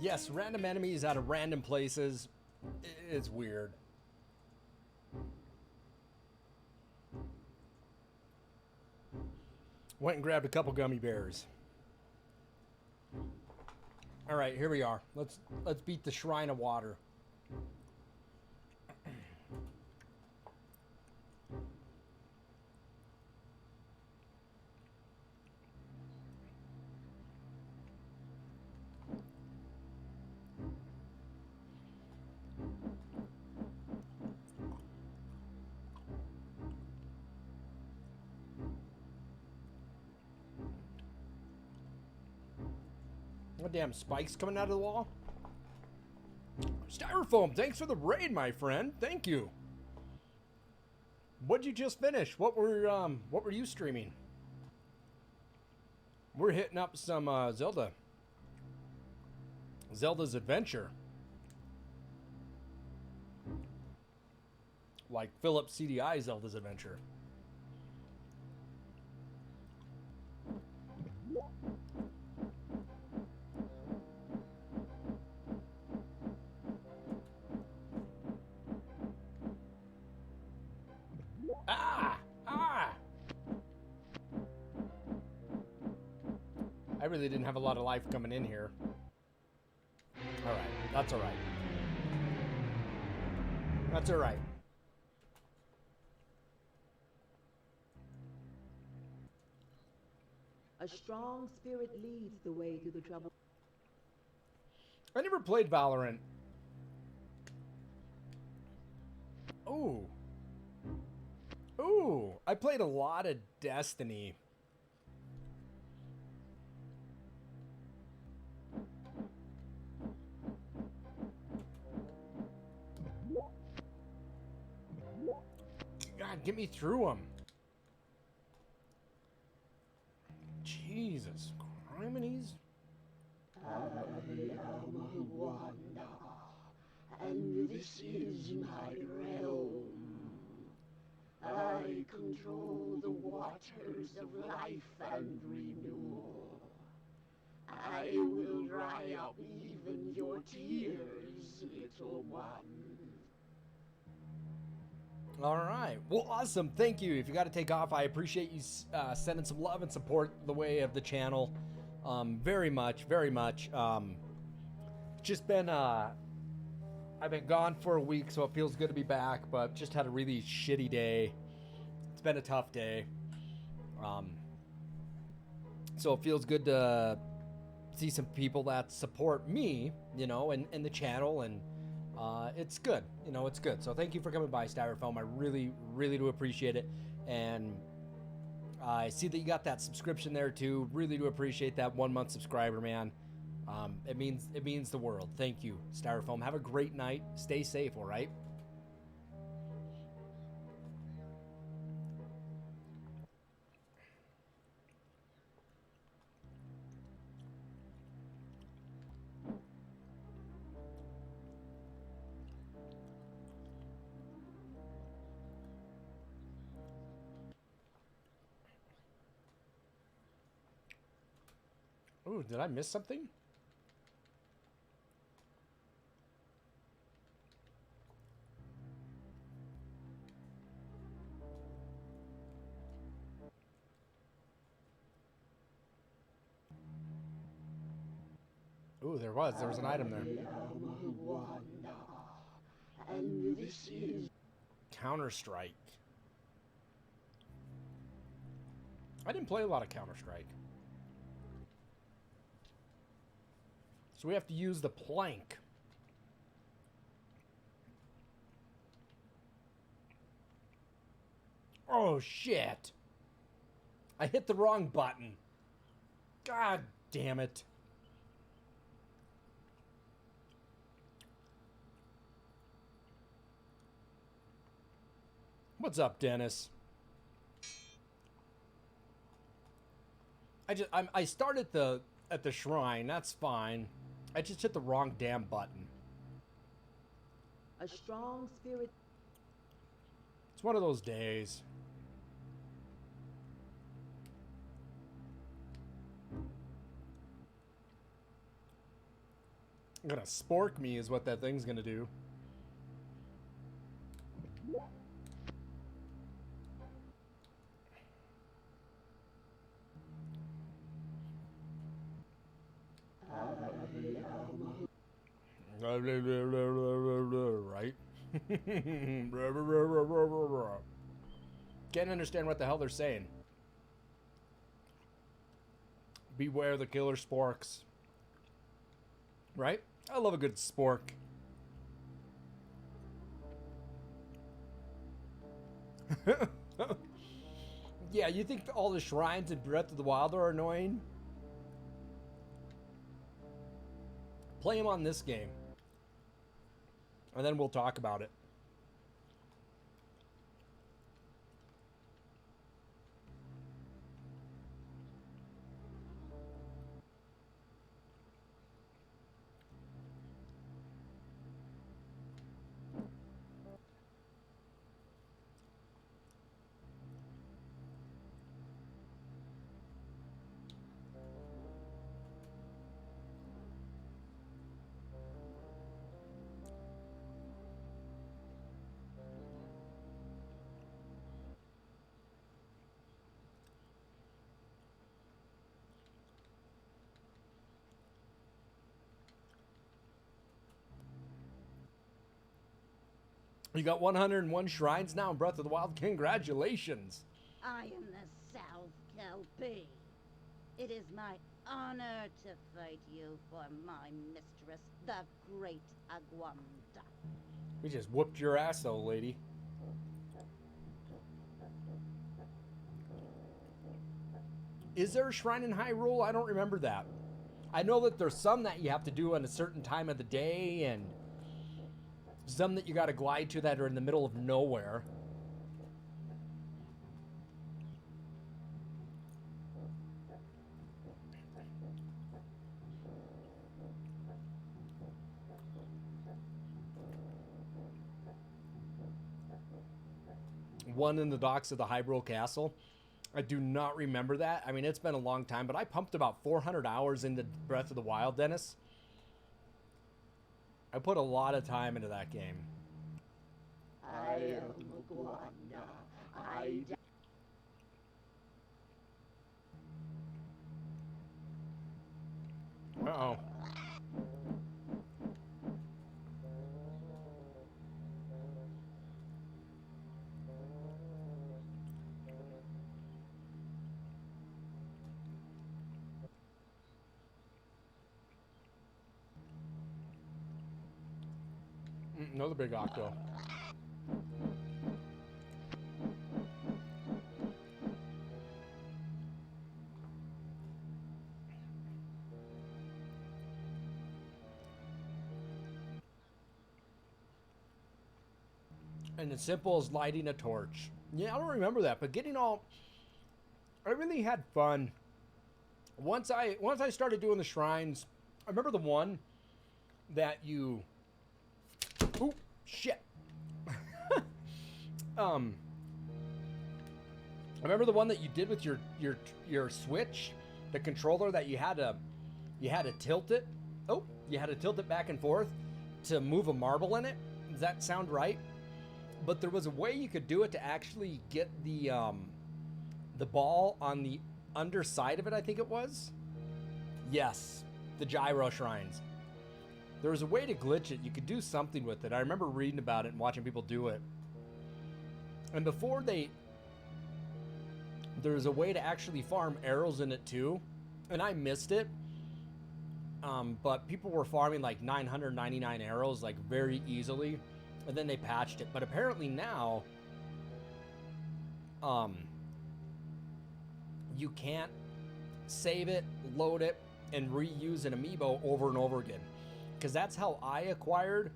Yes, random enemies out of random places. It's weird. Went and grabbed a couple gummy bears. All right, here we are. Let's beat the Shrine of Water. What damn spikes coming out of the wall? Styrofoam, thanks for the raid, my friend. Thank you. What'd you just finish? What were you streaming? We're hitting up some Zelda. Zelda's Adventure. Like Philip CDI Zelda's Adventure. I really didn't have a lot of life coming in here. Alright, that's alright. That's all right. A strong spirit leads the way through the troubled. I never played Valorant. Ooh. Ooh. I played a lot of Destiny. God, get me through them. Jesus. Criminies? I am a wonder, and this is my realm. I control the waters of life and renewal. I will dry up even your tears, little one. All right. Well, awesome. Thank you. If you got to take off, I appreciate you sending some love and support the way of the channel. Very much, very much. Just been, I've been gone for a week, so it feels good to be back, but just had a really shitty day. It's been a tough day. So it feels good to see some people that support me, you know, and the channel, and it's good. You know, it's good. So thank you for coming by, Styrofoam. I really, really do appreciate it. And I see that you got that subscription there too. Really do appreciate that 1 month subscriber, man. It means the world. Thank you, Styrofoam. Have a great night. Stay safe, all right? Ooh, did I miss something? Ooh, there was an item there. I am a wonder, and this is Counter-Strike. I didn't play a lot of Counter-Strike. So we have to use the plank. Oh, shit. I hit the wrong button. God damn it. What's up, Dennis? I started at the shrine. That's fine. I just hit the wrong damn button. A strong spirit. It's one of those days. Gonna spork me is what that thing's gonna do. Right? Can't understand what the hell they're saying. Beware the killer sporks. Right? I love a good spork. Yeah, you think all the shrines in Breath of the Wild are annoying? Play them on this game. And then we'll talk about it. You got 101 shrines now in Breath of the Wild. Congratulations. I am the South Kelpie. It is my honor to fight you for my mistress, the Great Agwamda. We just whooped your ass, though, lady. Is there a shrine in Hyrule? I don't remember that. I know that there's some that you have to do on a certain time of the day, and some that you got to glide to that are in the middle of nowhere. One in the docks of the Hyrule Castle. I do not remember that. I mean, it's been a long time, but I pumped about 400 hours into Breath of the Wild, Dennis. I put a lot of time into that game. I am Agwanda. Uh-oh. Another big octo. And as simple as lighting a torch. Yeah, I don't remember that, but I really had fun. Once I started doing the shrines, I remember the one that you... Ooh, shit. I remember the one that you did with your Switch, the controller that you had to tilt it. Oh, you had to tilt it back and forth to move a marble in it. Does that sound right? But there was a way you could do it to actually get the ball on the underside of it, I think it was. Yes, the gyro shrines. There was a way to glitch it. You could do something with it. I remember reading about it and watching people do it. And before there was a way to actually farm arrows in it too. And I missed it. But people were farming like 999 arrows like very easily. And then they patched it. But apparently now, you can't save it, load it, and reuse an amiibo over and over again. Because that's how I acquired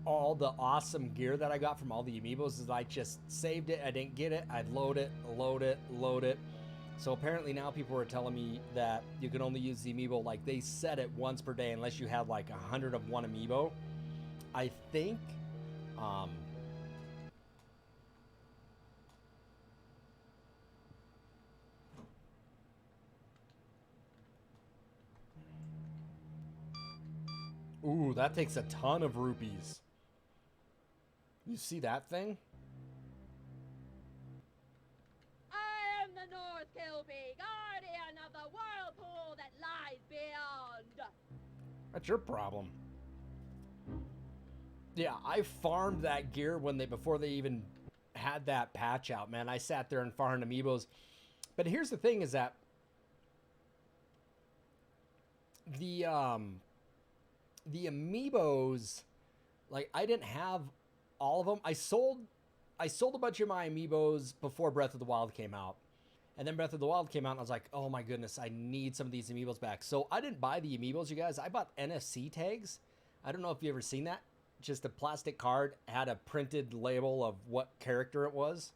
all the awesome gear that I got from all the amiibos. Is I just saved it, I didn't get it, I'd load it. So apparently now people are telling me that you can only use the amiibo, like they said it once per day, unless you have like 100 of one amiibo. I think, ooh, that takes a ton of rupees. You see that thing? I am the North Kelpie, guardian of the whirlpool that lies beyond. That's your problem. Yeah, I farmed that gear before they even had that patch out, man. I sat there and farmed amiibos. But here's the thing is that the amiibos, like I didn't have all of them. I sold a bunch of my amiibos before Breath of the Wild came out. And then Breath of the Wild came out and I was like, oh my goodness, I need some of these amiibos back. So I didn't buy the amiibos, you guys. I bought NFC tags. I don't know if you ever seen that. Just a plastic card, had a printed label of what character it was.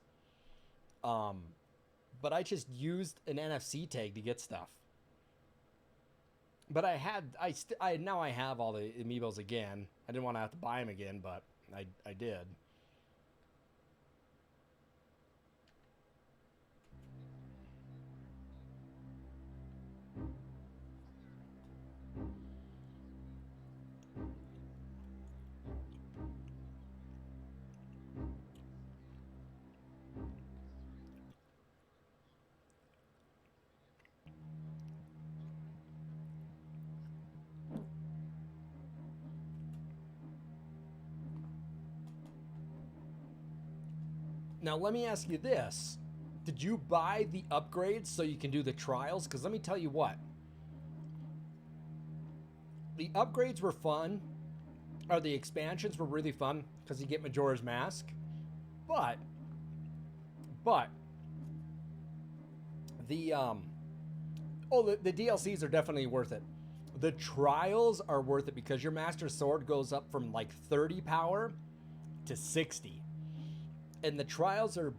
But I just used an NFC tag to get stuff. But now I have all the amiibos again. I didn't want to have to buy them again, but I did. Now, let me ask you this. Did you buy the upgrades so you can do the trials? Because let me tell you what. The upgrades were fun. Or the expansions were really fun because you get Majora's Mask. But the the DLCs are definitely worth it. The trials are worth it because your Master Sword goes up from like 30 power to 60. And the trials are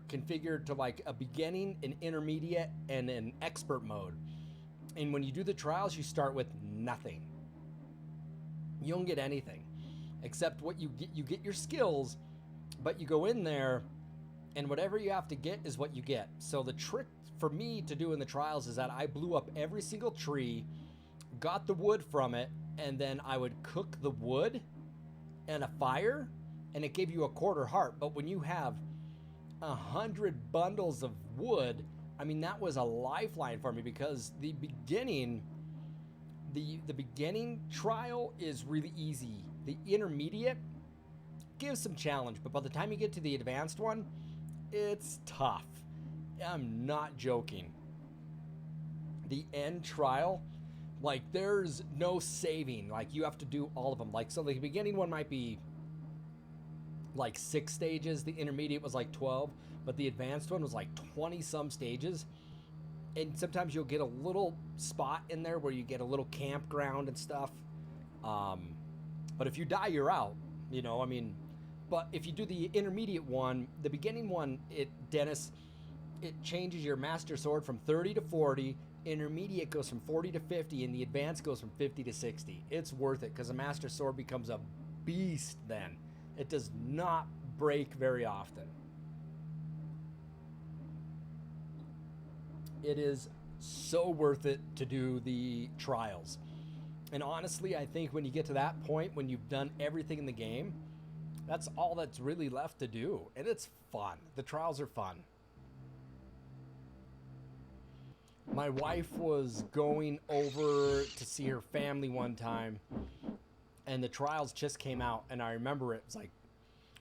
configured to like a beginning, an intermediate, and an expert mode. And when you do the trials, you start with nothing. You don't get anything except what you get your skills, but you go in there and whatever you have to get is what you get. So the trick for me to do in the trials is that I blew up every single tree, got the wood from it, and then I would cook the wood in a fire, and it gave you a quarter heart. But when you have 100 bundles of wood, I mean, that was a lifeline for me because the beginning trial is really easy. The intermediate gives some challenge, but by the time you get to the advanced one, it's tough. I'm not joking. The end trial, like there's no saving. Like you have to do all of them. Like so the beginning one might be like 6 stages, the intermediate was like 12, but the advanced one was like 20 some stages. And sometimes you'll get a little spot in there where you get a little campground and stuff. But if you die, you're out, you know, I mean, but if you do the intermediate one, the beginning one, Dennis, it changes your Master Sword from 30 to 40, intermediate goes from 40 to 50, and the advanced goes from 50 to 60. It's worth it because the Master Sword becomes a beast then. It does not break very often. It is so worth it to do the trials. And honestly, I think when you get to that point, when you've done everything in the game, that's all that's really left to do. And it's fun. The trials are fun. My wife was going over to see her family one time, and the trials just came out. And I remember it was like,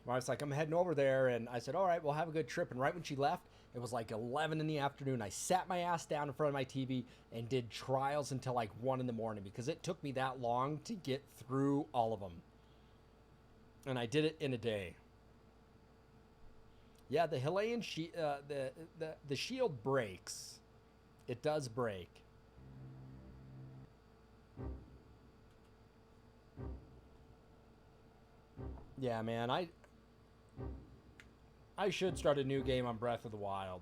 my wife's like, I'm heading over there. And I said, all right, we'll have a good trip. And right when she left, it was like 11 in the afternoon. I sat my ass down in front of my TV and did trials until like 1 in the morning because it took me that long to get through all of them. And I did it in a day. Yeah, the Hylian the shield breaks. It does break. Yeah, man, I should start a new game on Breath of the Wild.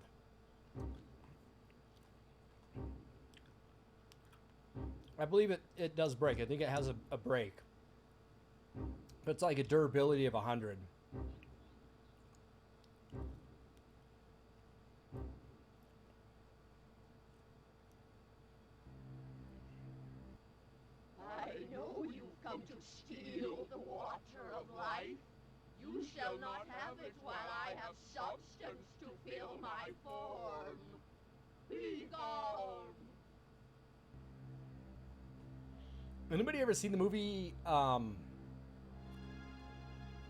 I believe it does break. I think it has a break. But it's like a durability of 100. I know you've come to steal the water of life. You shall not have it while I have substance to fill my form. Be gone. Anybody ever seen the movie, I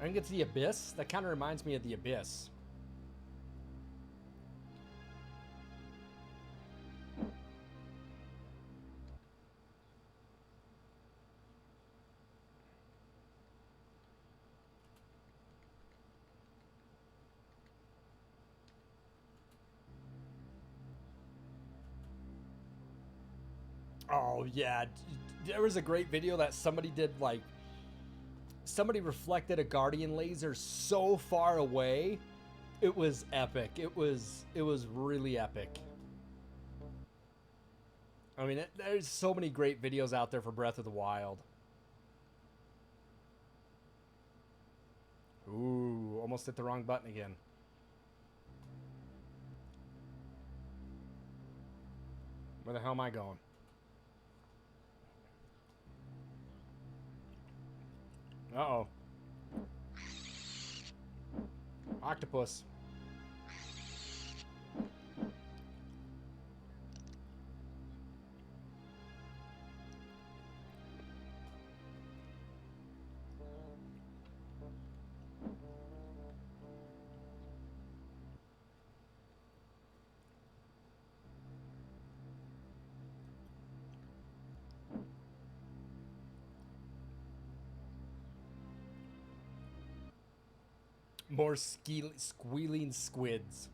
think it's The Abyss? That kind of reminds me of The Abyss. Oh, yeah. There was a great video that somebody did, like, somebody reflected a Guardian laser so far away. It was epic. It was really epic. I mean, there's so many great videos out there for Breath of the Wild. Ooh, almost hit the wrong button again. Where the hell am I going? Uh-oh. Octopus. More squealing squids.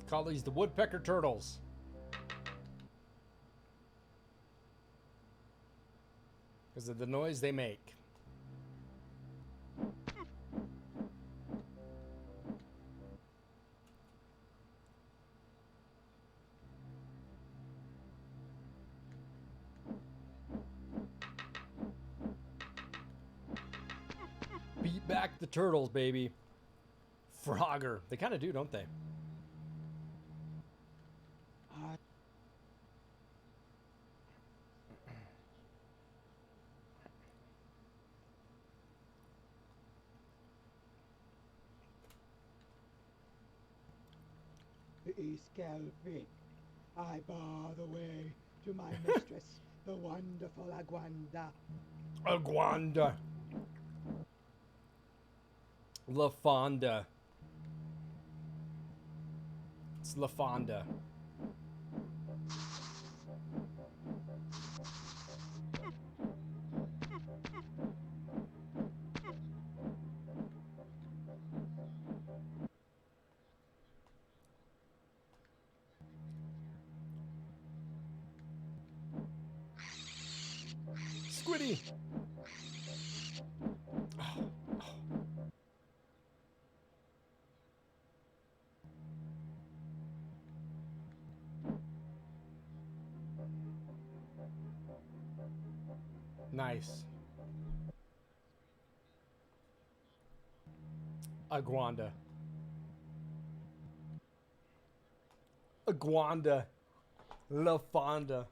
Call these the woodpecker turtles. Because of the noise they make. Beat back the turtles, baby. Frogger. They kind of do, don't they? Scalping. I bar the way to my mistress, the wonderful Aguanda. Aguanda. La Fonda. It's La Fonda. Squiddy. Nice. Aguanda. Aguanda. La Fonda.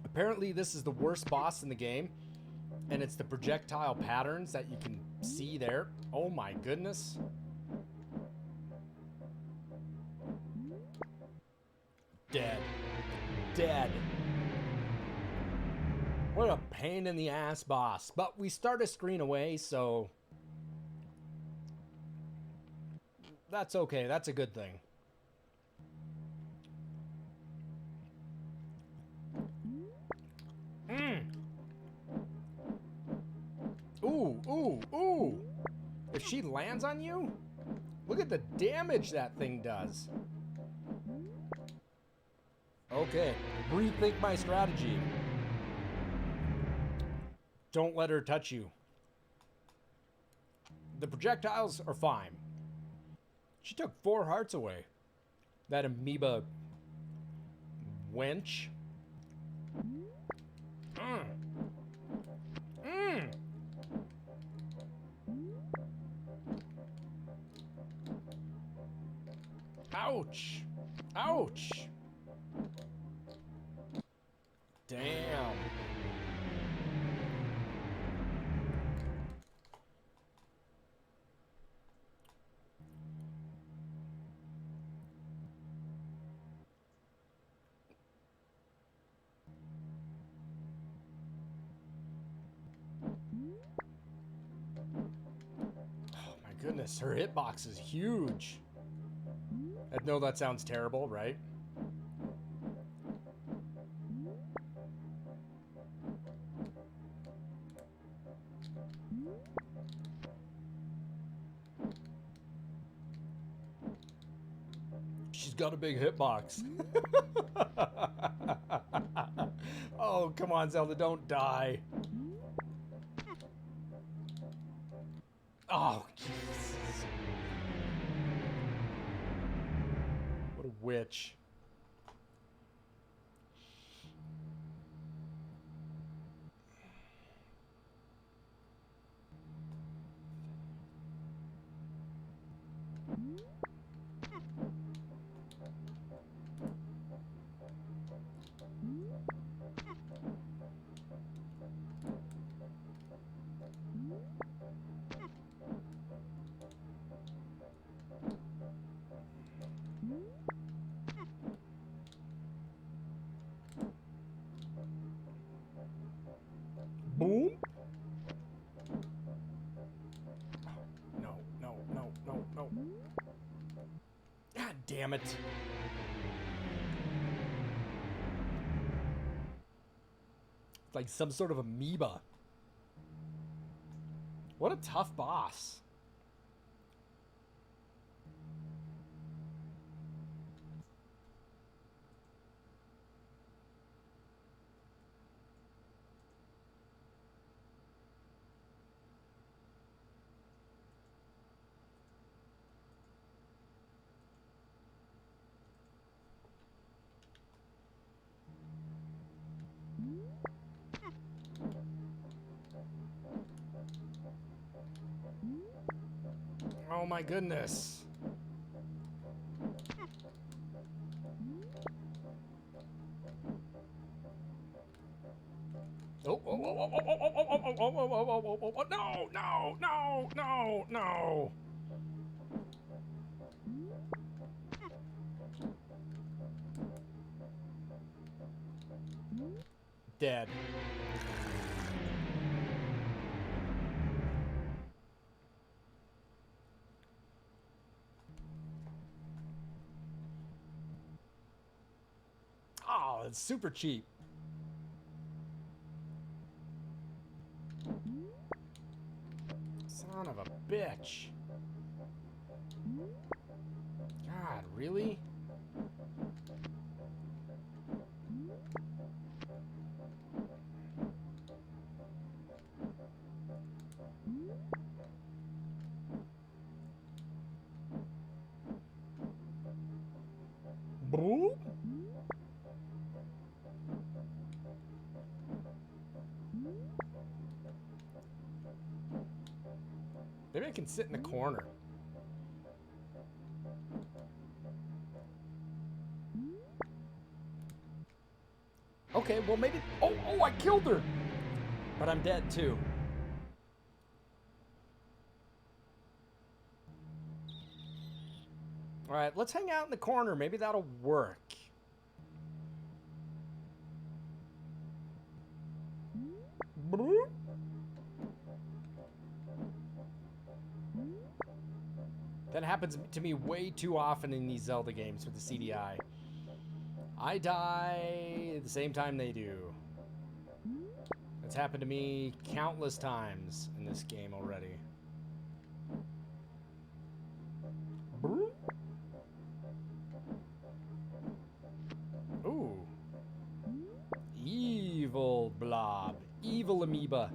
Apparently this is the worst boss in the game, and it's the projectile patterns that you can see there. Oh my goodness. Dead. Dead. What a pain in the ass boss. But we start a screen away, so that's okay. That's a good thing. Ooh, ooh, ooh. If she lands on you, look at the damage that thing does. Okay, rethink my strategy. Don't let her touch you. The projectiles are fine. She took 4 hearts away. That amoeba wench. Ouch. Ouch. Damn. Oh my goodness, her hitbox is huge. I know that sounds terrible, right? She's got a big hitbox. Oh, come on, Zelda, don't die. Oh, Jesus. What a witch. it. It's like some sort of amoeba. What a tough boss. Oh my goodness. Oh, oh, oh, oh, oh, oh, oh, oh, oh, oh, oh, oh, oh, oh, no, no, no, no, no. Dead. Oh, it's super cheap. Son of a bitch. God, really? Boop. Maybe I can sit in the corner. Okay, well maybe... Oh, oh, I killed her! But I'm dead too. Alright, let's hang out in the corner. Maybe that'll work. Boop. That happens to me way too often in these Zelda games with the CDI. I die at the same time they do. That's happened to me countless times in this game already. Ooh. Evil blob. Evil amoeba.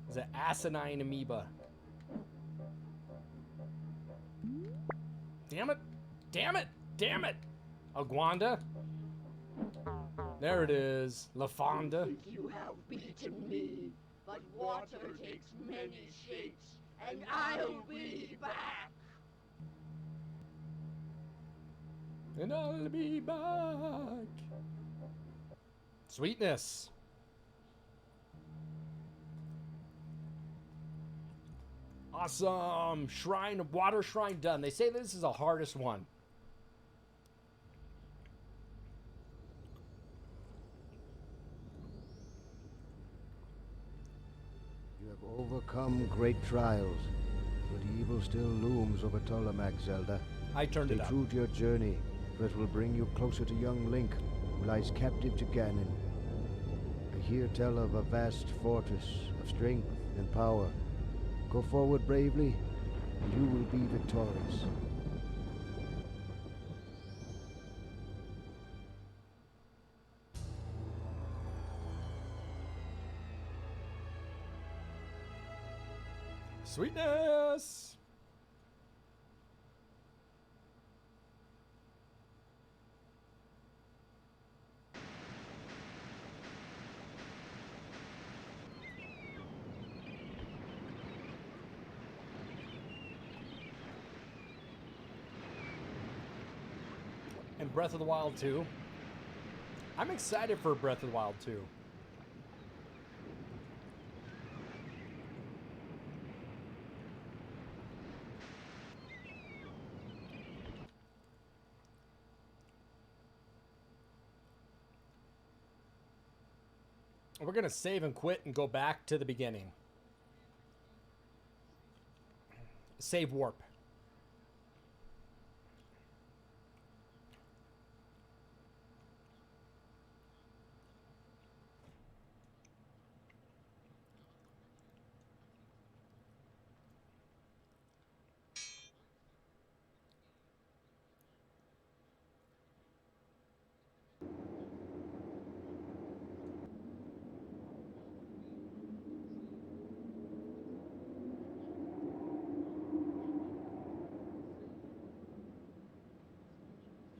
It's an asinine amoeba. Damn it! Damn it! Damn it! Aguanda. There it is. La Fonda. You have beaten me, but water takes many shapes, and I'll be back. And I'll be back. Sweetness. Awesome. Shrine, water shrine done. They say this is the hardest one. You have overcome great trials, but evil still looms over Tolamac, Zelda. I turned it up. Stay true to your journey, for it will bring you closer to young Link, who lies captive to Ganon. I hear tell of a vast fortress of strength and power. Go forward bravely, and you will be victorious. Sweetness. And Breath of the Wild 2. I'm excited for Breath of the Wild 2. We're going to save and quit and go back to the beginning. Save warp.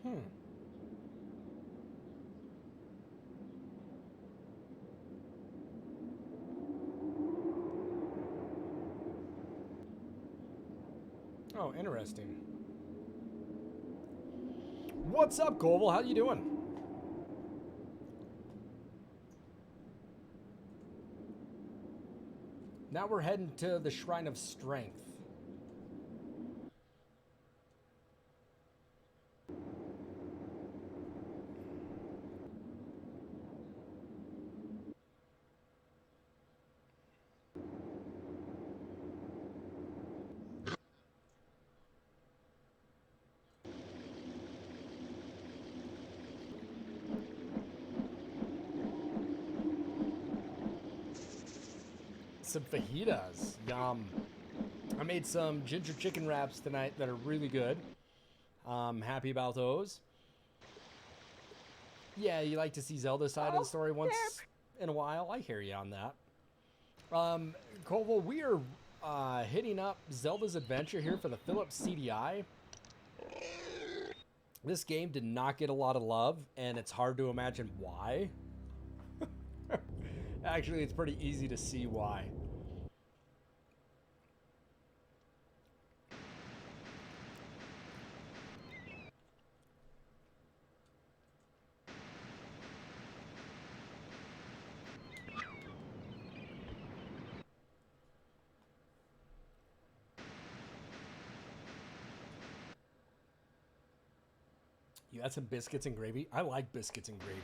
Hmm. Oh, interesting. What's up, Goble? How you doing? Now we're heading to the Shrine of Strength. Some fajitas. Yum. I made some ginger chicken wraps tonight that are really good. Happy about those. Yeah, you like to see Zelda's side of the story once in a while. I hear you on that. Koval, we are hitting up Zelda's Adventure here for the Philips CDI. This game did not get a lot of love, and it's hard to imagine why. Actually, it's pretty easy to see why. You had some biscuits and gravy? I like biscuits and gravy.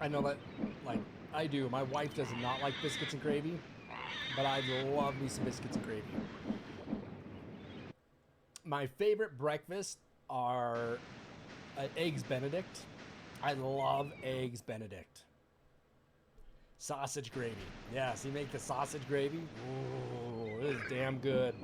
I know that, like, I do. My wife does not like biscuits and gravy, but I love me some biscuits and gravy. My favorite breakfast are Eggs Benedict. I love Eggs Benedict. Sausage gravy. Yes, you make the sausage gravy. Ooh, it is damn good.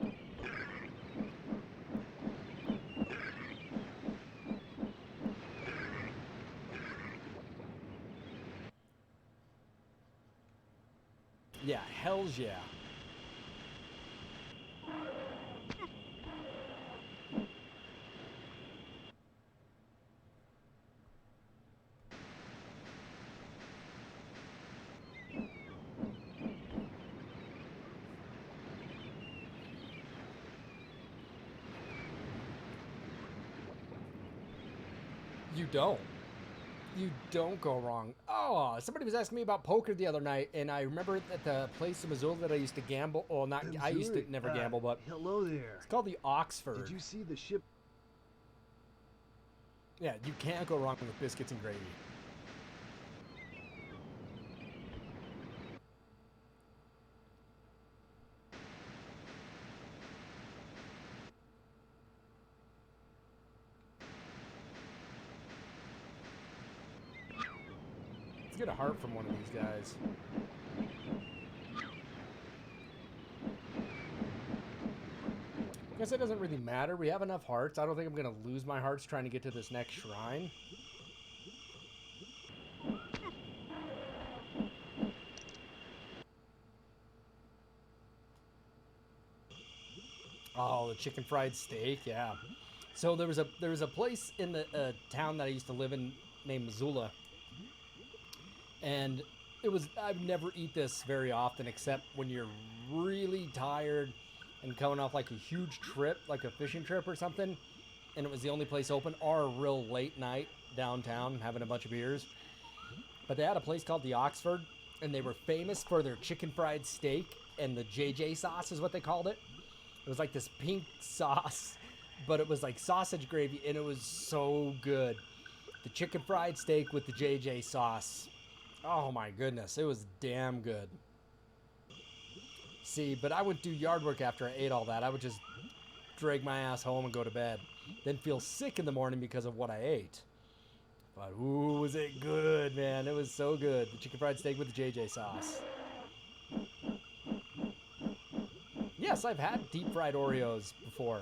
Yeah, hells yeah. You don't. You don't go wrong. Oh, somebody was asking me about poker the other night, and I remember at the place in Missoula that I used to gamble. Well, not I used to never gamble, but hello there. It's called the Oxford. Did you see the ship? Yeah, you can't go wrong with biscuits and gravy. Let's get a heart from one of these guys. Guess it doesn't really matter. We have enough hearts. I don't think I'm going to lose my hearts trying to get to this next shrine. Oh, the chicken fried steak, yeah. So there was a place in the town that I used to live in named Missoula, and I would never eat this very often except when you're really tired and coming off like a huge trip, like a fishing trip or something, and it was the only place open, or a real late night downtown having a bunch of beers. But they had a place called the Oxford, and they were famous for their chicken fried steak, and the JJ sauce is what they called it. It was like this pink sauce, but it was like sausage gravy, and it was so good. The chicken fried steak with the JJ sauce. Oh my goodness, it was damn good. See, but I wouldn't do yard work after I ate all that. I would just drag my ass home and go to bed. Then feel sick in the morning because of what I ate. But ooh, was it good, man. It was so good. The chicken fried steak with the JJ sauce. Yes, I've had deep fried Oreos before.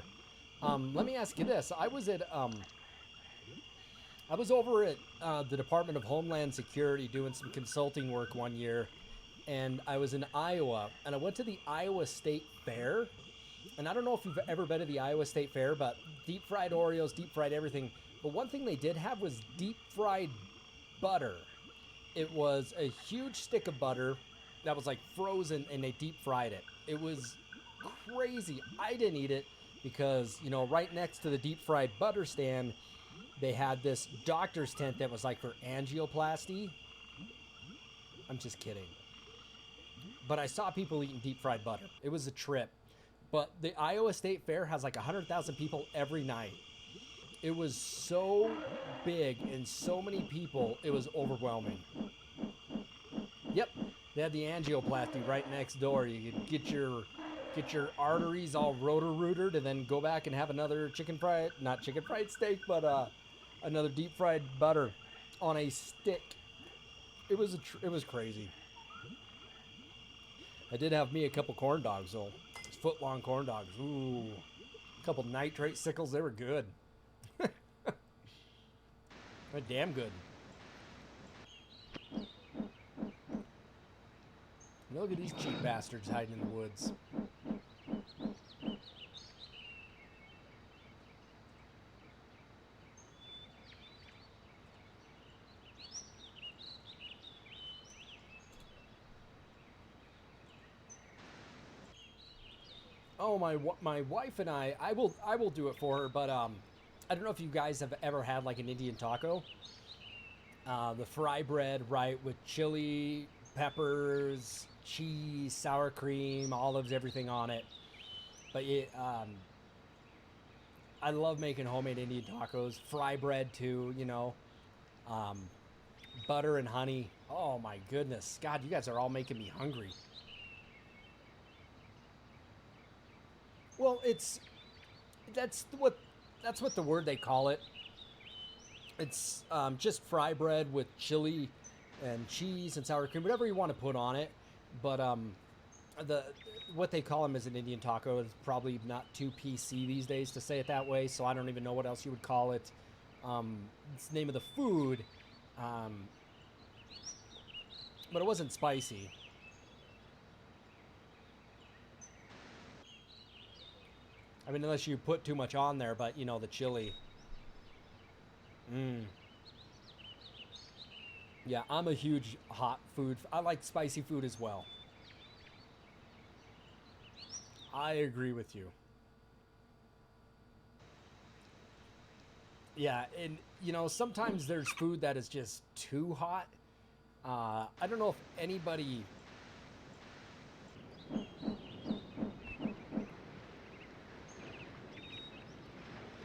Let me ask you this. I was over at the Department of Homeland Security doing some consulting work one year, and I was in Iowa, and I went to the Iowa State Fair, And I don't know if you've ever been to the Iowa State Fair, but deep fried Oreos, deep fried everything. But one thing they did have was deep fried butter. It was a huge stick of butter that was like frozen, and they deep fried it. It was crazy. I didn't eat it because, you know, right next to the deep fried butter stand, they had this doctor's tent that was like for angioplasty. I'm just kidding. But I saw people eating deep fried butter. It was a trip. But the Iowa State Fair has like 100,000 people every night. It was so big and so many people, it was overwhelming. Yep, they had the angioplasty right next door. You could get your arteries all rotor-rooted and then go back and have another not chicken fried steak, but another deep fried butter on a stick. It was crazy. I did have me a couple corn dogs though. Foot-long corn dogs. Ooh, a couple nitrate sickles. They were good. They're damn good. Look at these cheap bastards hiding in the woods. Oh, my wife and I will do it for her, but I don't know if you guys have ever had like an Indian taco. The fry bread, right, with chili, peppers, cheese, sour cream, olives, everything on it. But I love making homemade Indian tacos. Fry bread too, you know. Butter and honey. Oh my goodness. God, you guys are all making me hungry. Well, that's what the word they call it. It's just fry bread with chili and cheese and sour cream, whatever you want to put on it. But what they call them is an Indian taco. It's probably not too PC these days to say it that way, so I don't even know what else you would call it. It's the name of the food, but it wasn't spicy. I mean, unless you put too much on there, but, you know, the chili. Yeah, I'm a huge hot food. I like spicy food as well. I agree with you. Yeah, and, you know, sometimes there's food that is just too hot. I don't know if anybody...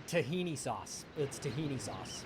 Tahini sauce. It's tahini sauce.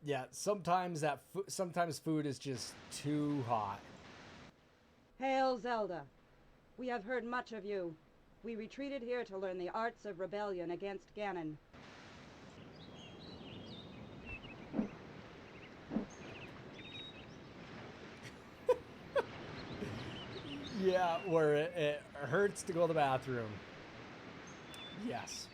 Yeah, sometimes sometimes food is just too hot. Hail, Zelda. We have heard much of you. We retreated here to learn the arts of rebellion against Ganon. Yeah, where it hurts to go to the bathroom. Yes.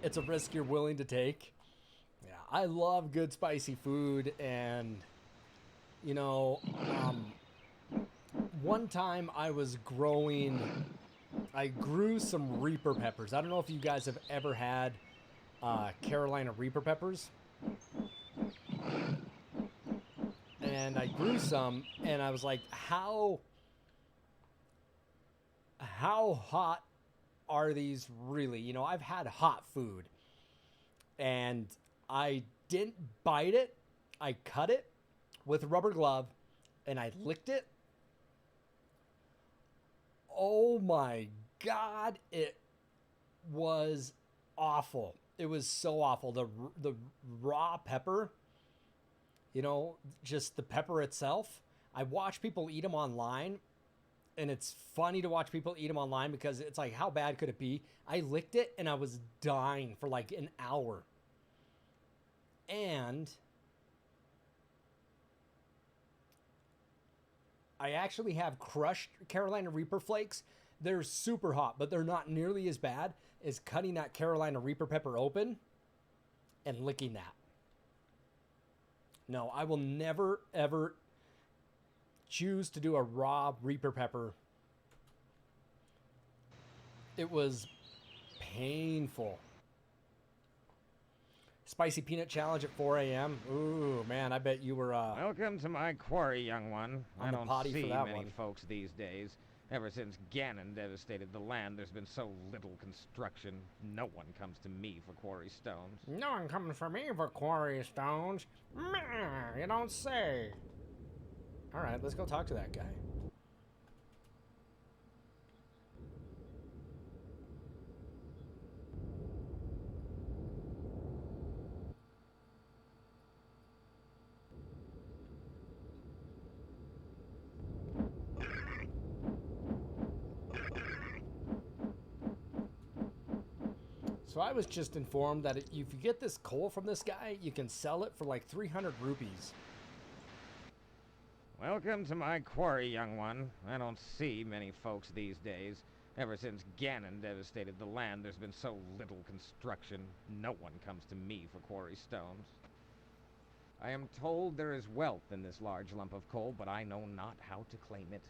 It's a risk you're willing to take. Yeah, I love good spicy food, and you know, one time I grew some Reaper peppers. I don't know if you guys have ever had Carolina Reaper peppers. And I grew some, and I was like, how how hot are these really? You know, I've had hot food and I didn't bite it. I cut it with a rubber glove and I licked it. Oh my God, it was awful. It was so awful. The raw pepper, you know, just the pepper itself. I watch people eat them online, and it's funny to watch people eat them online because it's like, how bad could it be? I licked it and I was dying for like an hour. And I actually have crushed Carolina Reaper flakes. They're super hot, but they're not nearly as bad as cutting that Carolina Reaper pepper open and licking that. No, I will never, ever choose to do a raw Reaper pepper. It was painful. Spicy peanut challenge at 4 a.m. Ooh, man, I bet you were Welcome to my quarry, young one. I don't see many one. folks these days. Ever since Ganon devastated the land, there's been so little construction. No one comes to me for quarry stones. No one comes for me for quarry stones. Meh, you don't say. All right, let's go talk to that guy. So I was just informed that if you get this coal from this guy, you can sell it for like 300 rupees. Welcome to my quarry, young one. I don't see many folks these days. Ever since Ganon devastated the land, there's been so little construction. No one comes to me for quarry stones. I am told there is wealth in this large lump of coal, but I know not how to claim it.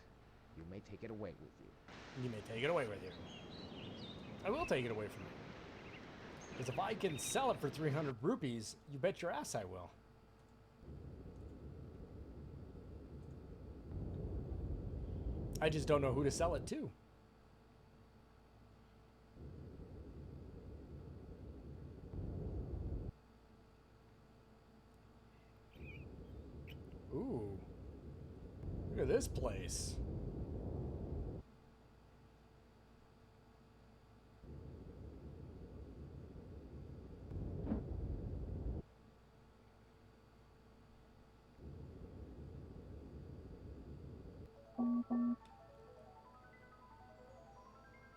You may take it away with you. You may take it away with you. I will take it away from you. Because if I can sell it for 300 rupees, you bet your ass I will. I just don't know who to sell it to. Ooh. Look at this place.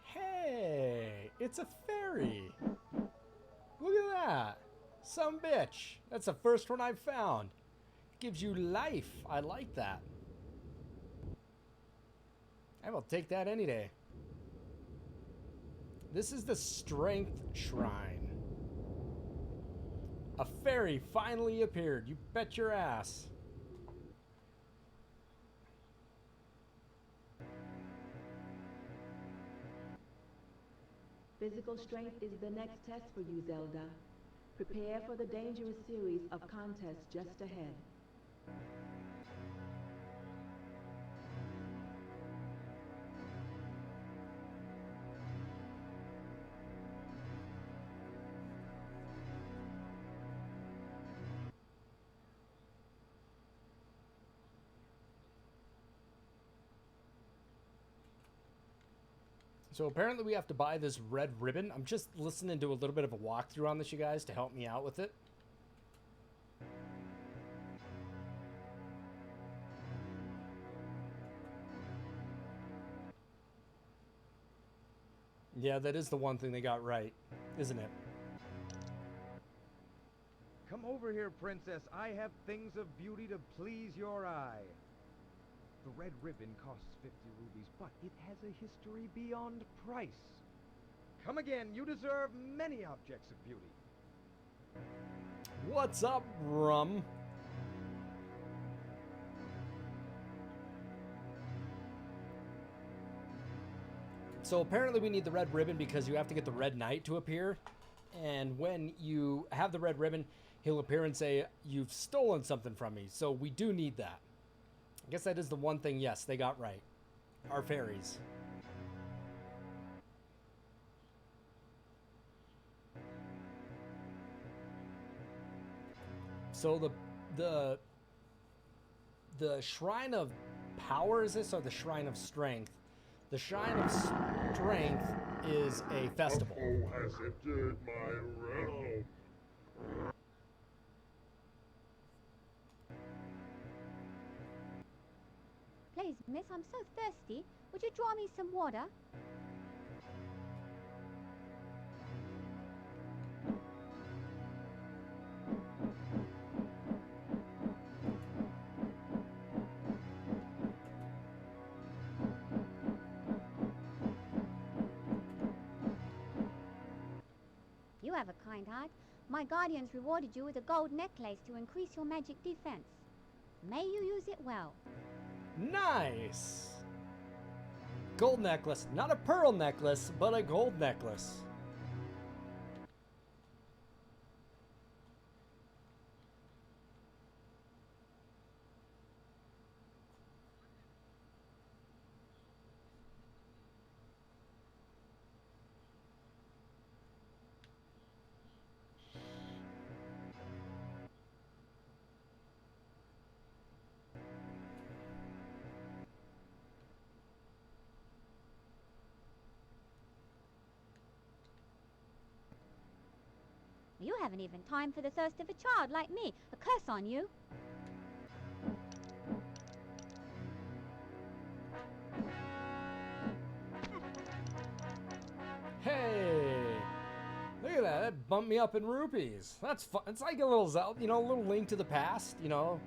Hey, it's a fairy. Look at that. Some bitch. That's the first one I've found. Gives you life. I like that. I will take that any day. This is the Strength Shrine. A fairy finally appeared. You bet your ass. Physical strength is the next test for you, Zelda. Prepare for the dangerous series of contests just ahead. So apparently we have to buy this red ribbon. I'm just listening to a little bit of a walkthrough on this, you guys, to help me out with it. Yeah, that is the one thing they got right, isn't it? Come over here, princess. I have things of beauty to please your eye. The red ribbon costs 50 rubies, but it has a history beyond price. Come again, you deserve many objects of beauty. What's up, Rum? So apparently we need the red ribbon because you have to get the red knight to appear. And when you have the red ribbon, he'll appear and say, you've stolen something from me. So we do need that. I guess that is the one thing, yes, they got right. Our fairies. So the Shrine of Power is this, or the Shrine of Strength? The Shrine of Strength is a festival. A foe has entered my realm. Please, miss, I'm so thirsty. Would you draw me some water? You have a kind heart. My guardians rewarded you with a gold necklace to increase your magic defense. May you use it well. Nice! Gold necklace. Not a pearl necklace, but a gold necklace. You haven't even time for the thirst of a child like me. A curse on you. Hey! Look at that. That bumped me up in rupees. That's fun. It's like a little Zelda, you know, a little Link to the Past, you know.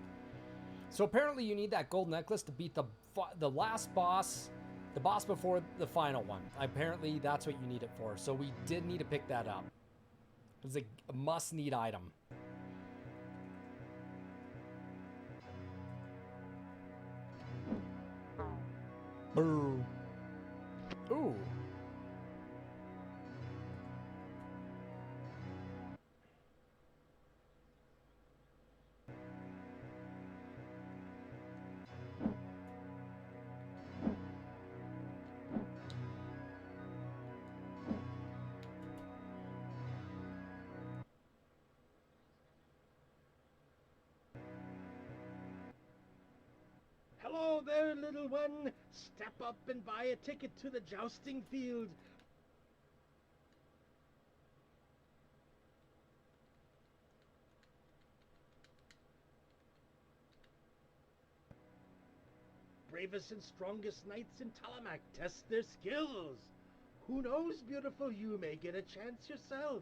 So apparently you need that gold necklace to beat the last boss, the boss before the final one. Apparently that's what you need it for. So we did need to pick that up. It's a must-need item. Boo. Ooh. Hello there, little one. Step up and buy a ticket to the jousting field. Bravest and strongest knights in Talamak test their skills. Who knows, beautiful, you may get a chance yourself.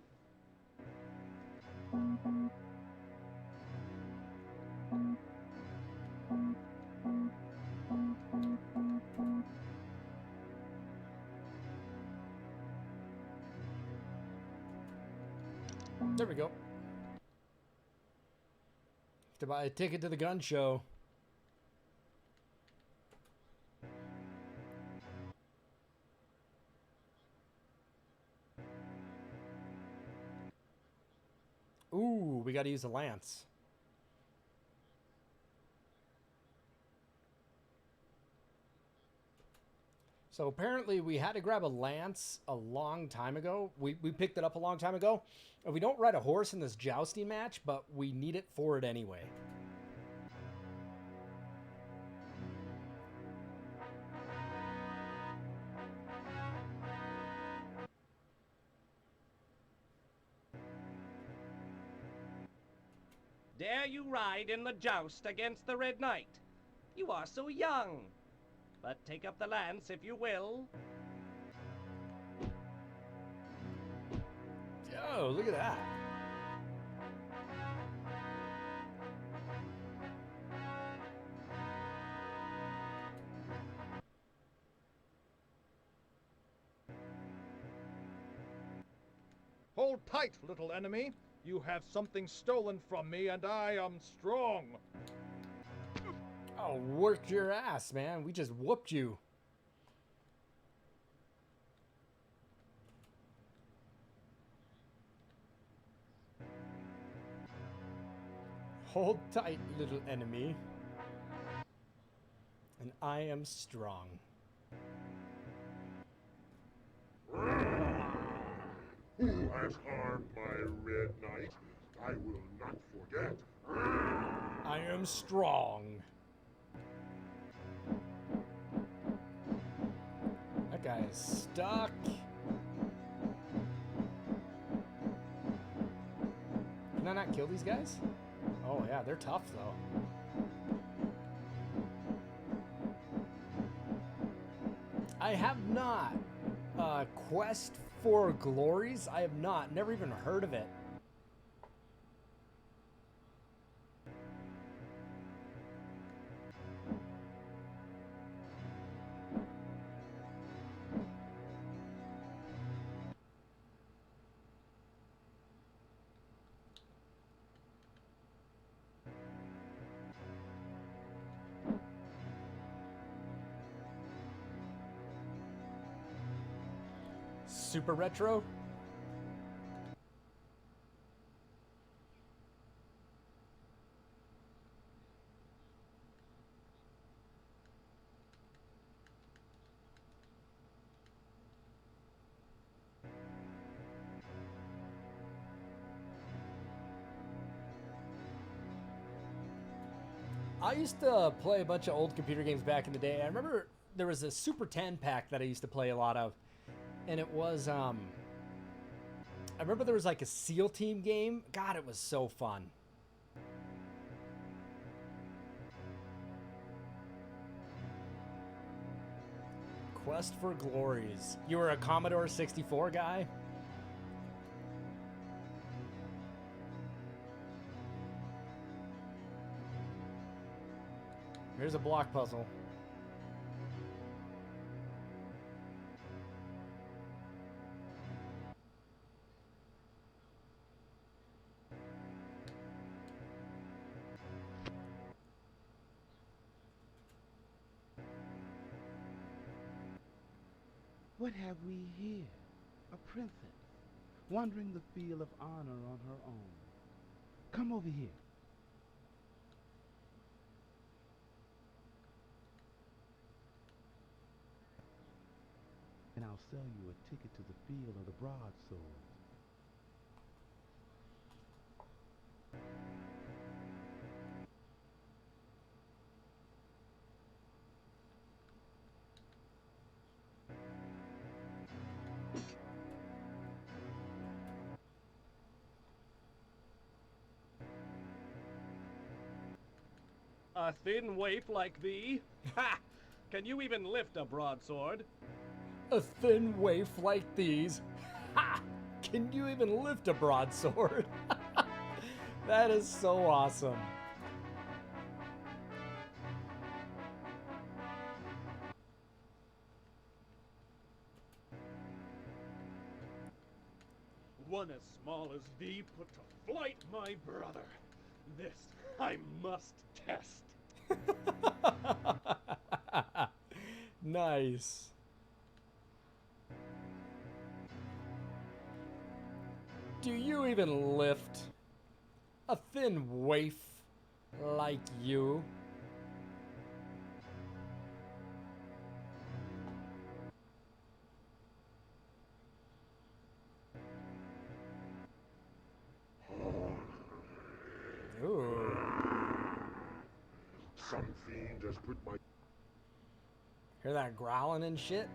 There we go. Have to buy a ticket to the gun show. Ooh, we got to use a lance. So apparently we had to grab a lance a long time ago. We picked it up a long time ago. And we don't ride a horse in this jousting match, but we need it for it anyway. Dare you ride in the joust against the Red Knight? You are so young. But take up the lance if you will. Oh, look at that. Hold tight, little enemy. You have something stolen from me, and I am strong. Oh, worked your ass, man. We just whooped you. Hold tight, little enemy. And I am strong. Who has harmed my Red Knight? I will not forget. I am strong. That guy is stuck. Can I not kill these guys? Oh yeah, they're tough though. I have not. Quest for Glories? I have not. Never even heard of it. Super retro? I used to play a bunch of old computer games back in the day. I remember there was a Super 10 pack that I used to play a lot of. And it was, I remember there was like a SEAL Team game. God, it was so fun. Quest for Glories. You were a Commodore 64 guy? Here's a block puzzle. What have we here? A princess, wandering the field of honor on her own. Come over here. And I'll sell you a ticket to the field of the broadsword. A thin waif like thee? Ha! Can you even lift a broadsword? A thin waif like these? Ha! Can you even lift a broadsword? That is so awesome. One as small as thee put to flight my brother. This I must test. Nice. Do you even lift? A thin waif like you? Ooh. Some fiend has put my... Hear that growling and shit?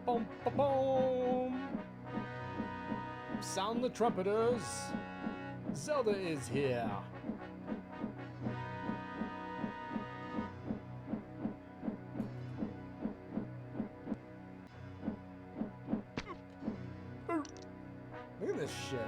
Boom, boom, boom. Sound the trumpeters. Zelda is here. Look at this shit.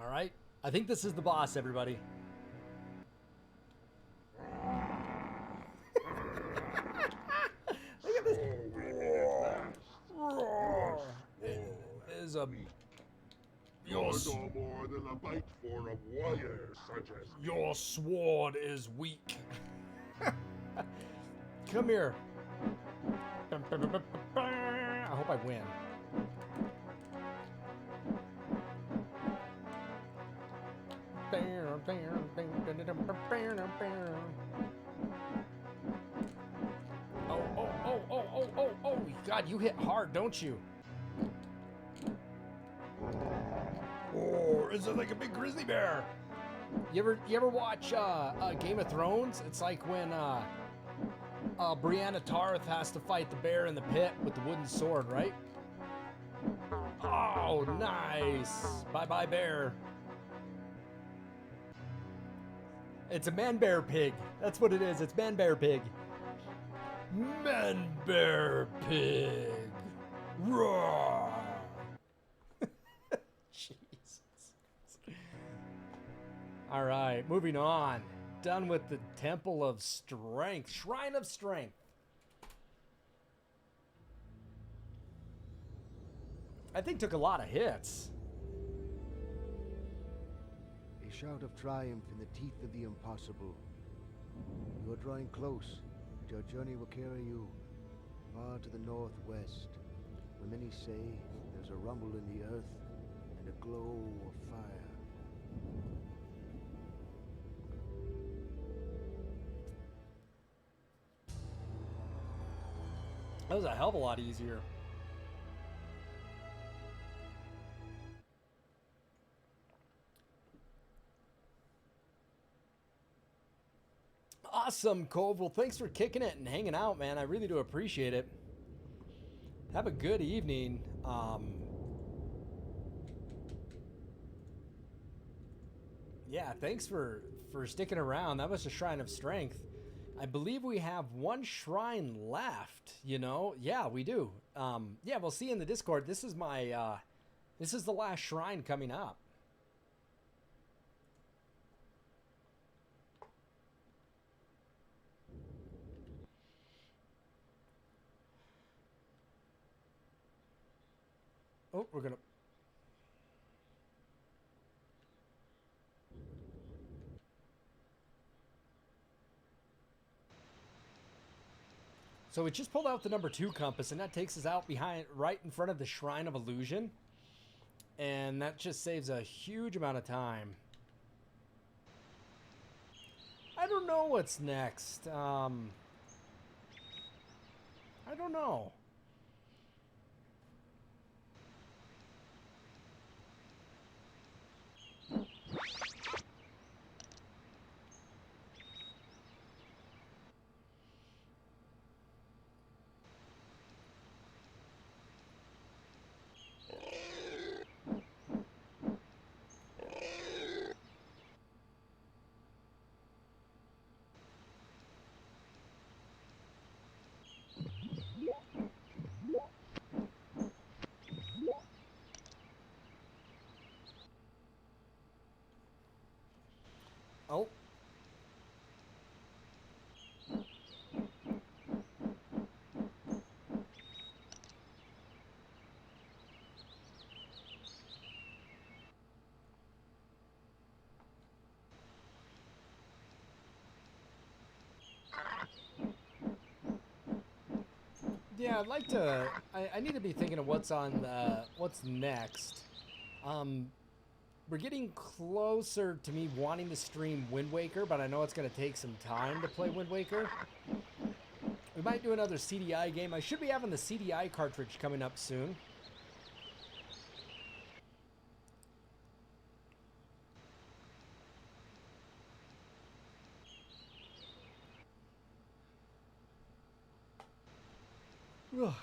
All right. I think this is the boss, everybody. Look at this. Roar. It is a... You're no more than a bite for a warrior such as Your sword is weak. Come here. I hope I win. Oh, God, you hit hard, don't you? Oh, is it like a big grizzly bear? You ever watch Game of Thrones? It's like when Brianna Tarth has to fight the bear in the pit with the wooden sword, right? Oh, nice. Bye-bye, bear. It's a man-bear pig. That's what it is. It's man-bear pig. Man-bear pig. Roar. Jesus. All right, moving on. Done with the Temple of Strength. Shrine of Strength. I think took a lot of hits. A shout of triumph in the teeth of the impossible. You are drawing close, but your journey will carry you far to the northwest, where many say there's a rumble in the earth and a glow of fire. That was a hell of a lot easier. Awesome, Cove. Well, thanks for kicking it and hanging out, man. I really do appreciate it. Have a good evening. Yeah, thanks for sticking around. That was a Shrine of Strength. I believe we have one shrine left, you know? Yeah, we do. Yeah, we'll see in the Discord. This is my, this is the last shrine coming up. Oh, we're gonna... So we just pulled out the number 2 compass, and that takes us out behind, right in front of the Shrine of Illusion. And that just saves a huge amount of time. I don't know what's next. I don't know. Oh. Yeah, I'd like to... I need to be thinking of what's on... what's next. We're getting closer to me wanting to stream Wind Waker, but I know it's going to take some time to play Wind Waker. We might do another CDI game. I should be having the CDI cartridge coming up soon. Ugh.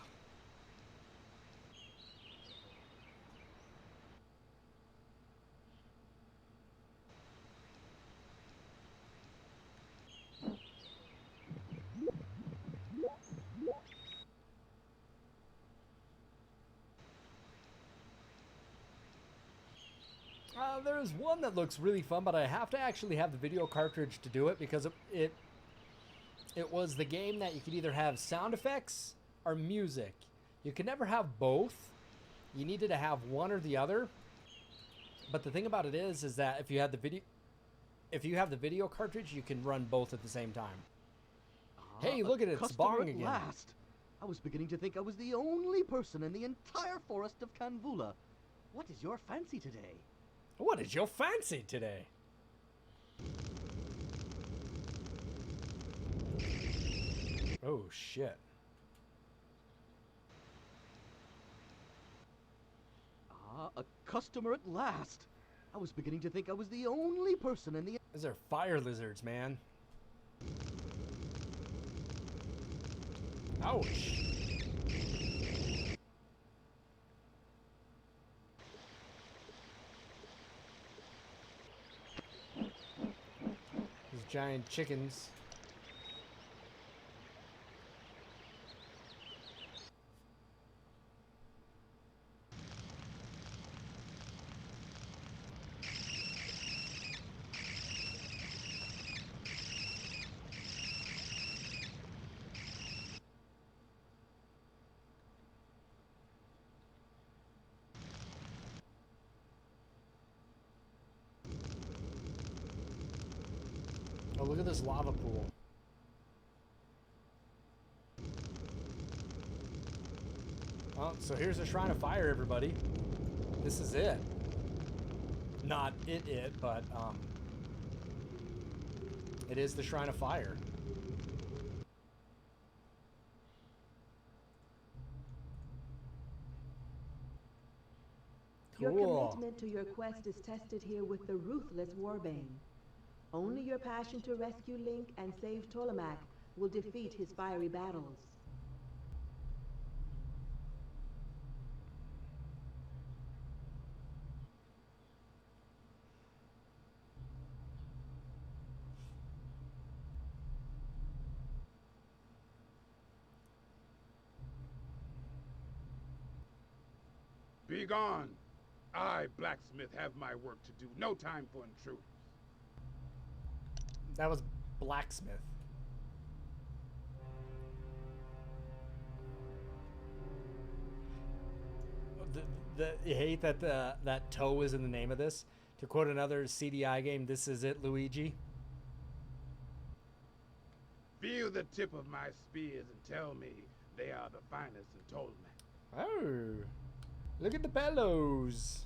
There's one that looks really fun, but I have to actually have the video cartridge to do it because it was the game that you could either have sound effects or music. You could never have both. You needed to have one or the other. But the thing about it is that if you have the video cartridge, you can run both at the same time. Hey, look at it, it's Customer Bong at again. last. I was beginning to think I was the only person in the entire forest of Kanvula. What is your fancy today? What is your fancy today? Oh, shit. A customer at last. I was beginning to think I was the only person in the... Those are fire lizards, man. Ouch. These giant chickens. Oh, look at this lava pool. Oh, so here's the Shrine of Fire, everybody. This is it. Not it, but, it is the Shrine of Fire. Your Cool. commitment to your quest is tested here with the ruthless Warbane. Only your passion to rescue Link and save Tolemac will defeat his fiery battles. Be gone. I, blacksmith, have my work to do. No time for intruders. That was blacksmith. You hate that that toe is in the name of this. To quote another CDI game, this is it, Luigi. Feel the tip of my spears and tell me they are the finest in Tolemac. Oh, look at the bellows.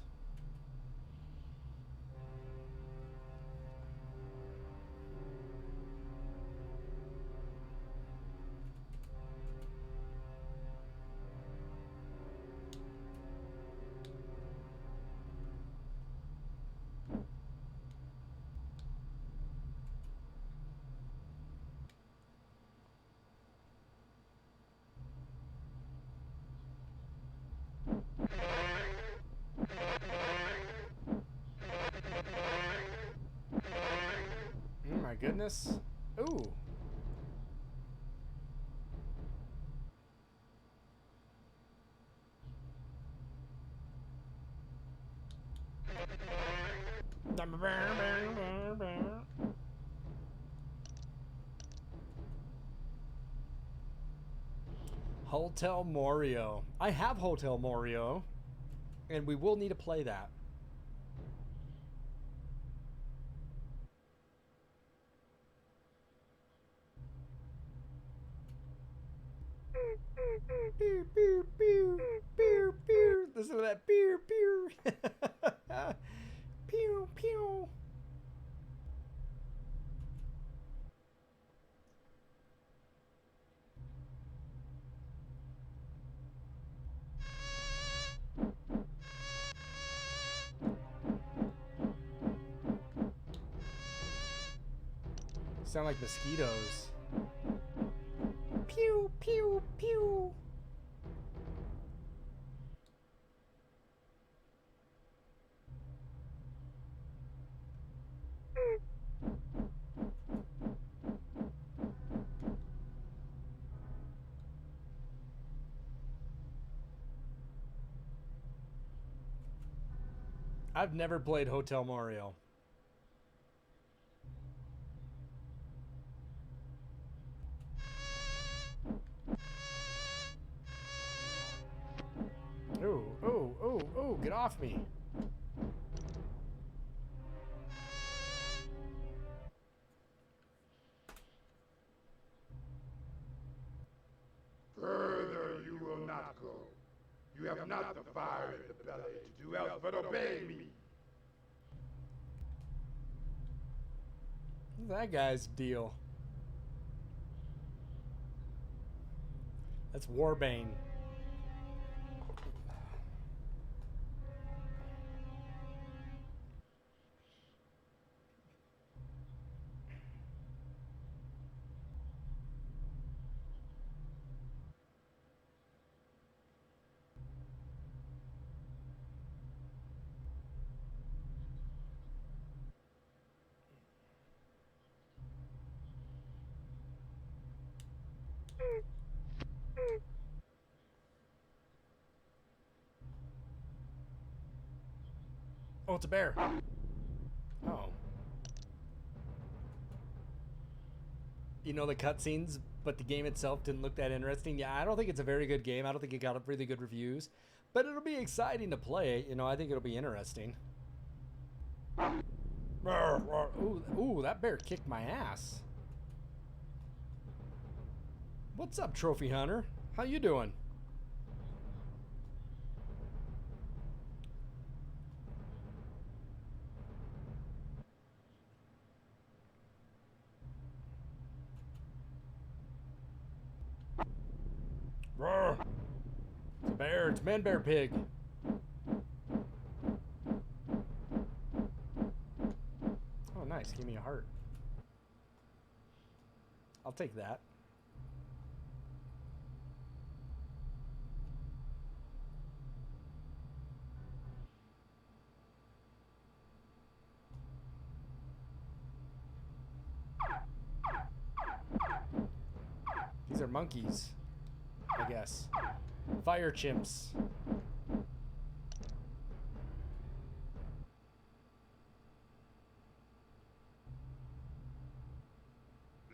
Oh my goodness. Ooh. Hotel Morio. I have Hotel Morio, and we will need to play that. Pew, pew, pew, pew, pew. Listen to that pew, pew. Pew, pew. Sound like mosquitoes. Pew, pew, pew. I've never played Hotel Mario. Ooh, ooh, ooh, ooh, get off me. Further you will not go. You have not the fire in the belly to do else but obey me. That guy's deal. That's Warbane. Oh, it's a bear. Oh. You know the cutscenes, but the game itself didn't look that interesting. Yeah, I don't think it's a very good game. I don't think it got really good reviews, but it'll be exciting to play. You know, I think it'll be interesting. Ooh, ooh, that bear kicked my ass. What's up, Trophy Hunter? How you doing? Roar. It's a bear. It's Man Bear Pig. Oh, nice. Give me a heart. I'll take that. These are monkeys, I guess. Fire chimps.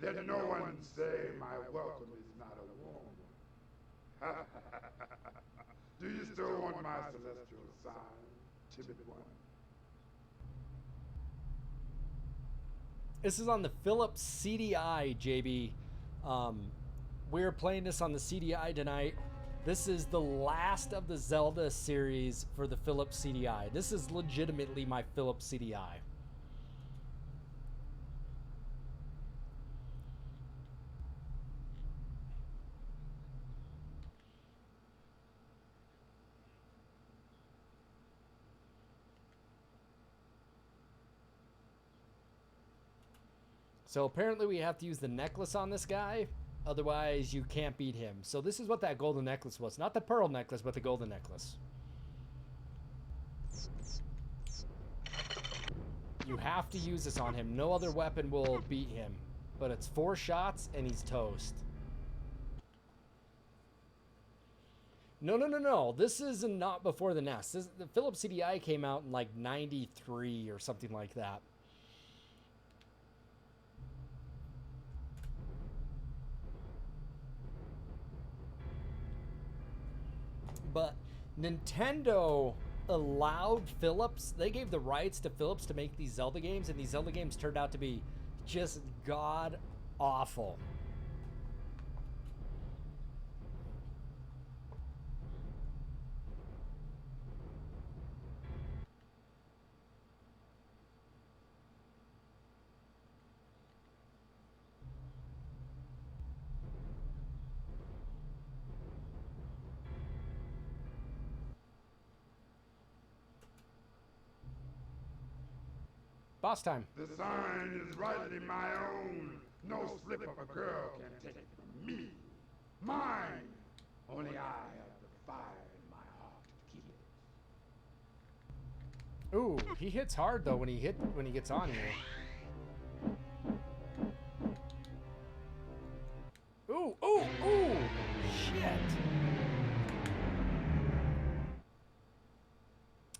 Let no one say my welcome is not a warm one. Do you still want my celestial sign, timid one? This is on the Philips CDI, JB. We're playing this on the CDI tonight. This is the last of the Zelda series for the Philips CDI. This is legitimately my Philips CDI. So apparently we have to use the necklace on this guy. Otherwise, you can't beat him. So this is what that golden necklace was. Not the pearl necklace, but the golden necklace. You have to use this on him. No other weapon will beat him. But it's 4 shots, and he's toast. No, no, no, no. This is not before the NES. The Philips CDI came out in like 93 or something like that. But Nintendo allowed Philips, they gave the rights to Philips to make these Zelda games, and these Zelda games turned out to be just god awful. Boss time. The sign is rightly my own. No slip of a girl can take it from me. Mine. Only I have the fire in my heart to keep it. Ooh, he hits hard though when he gets on you. Ooh, ooh, ooh! Shit!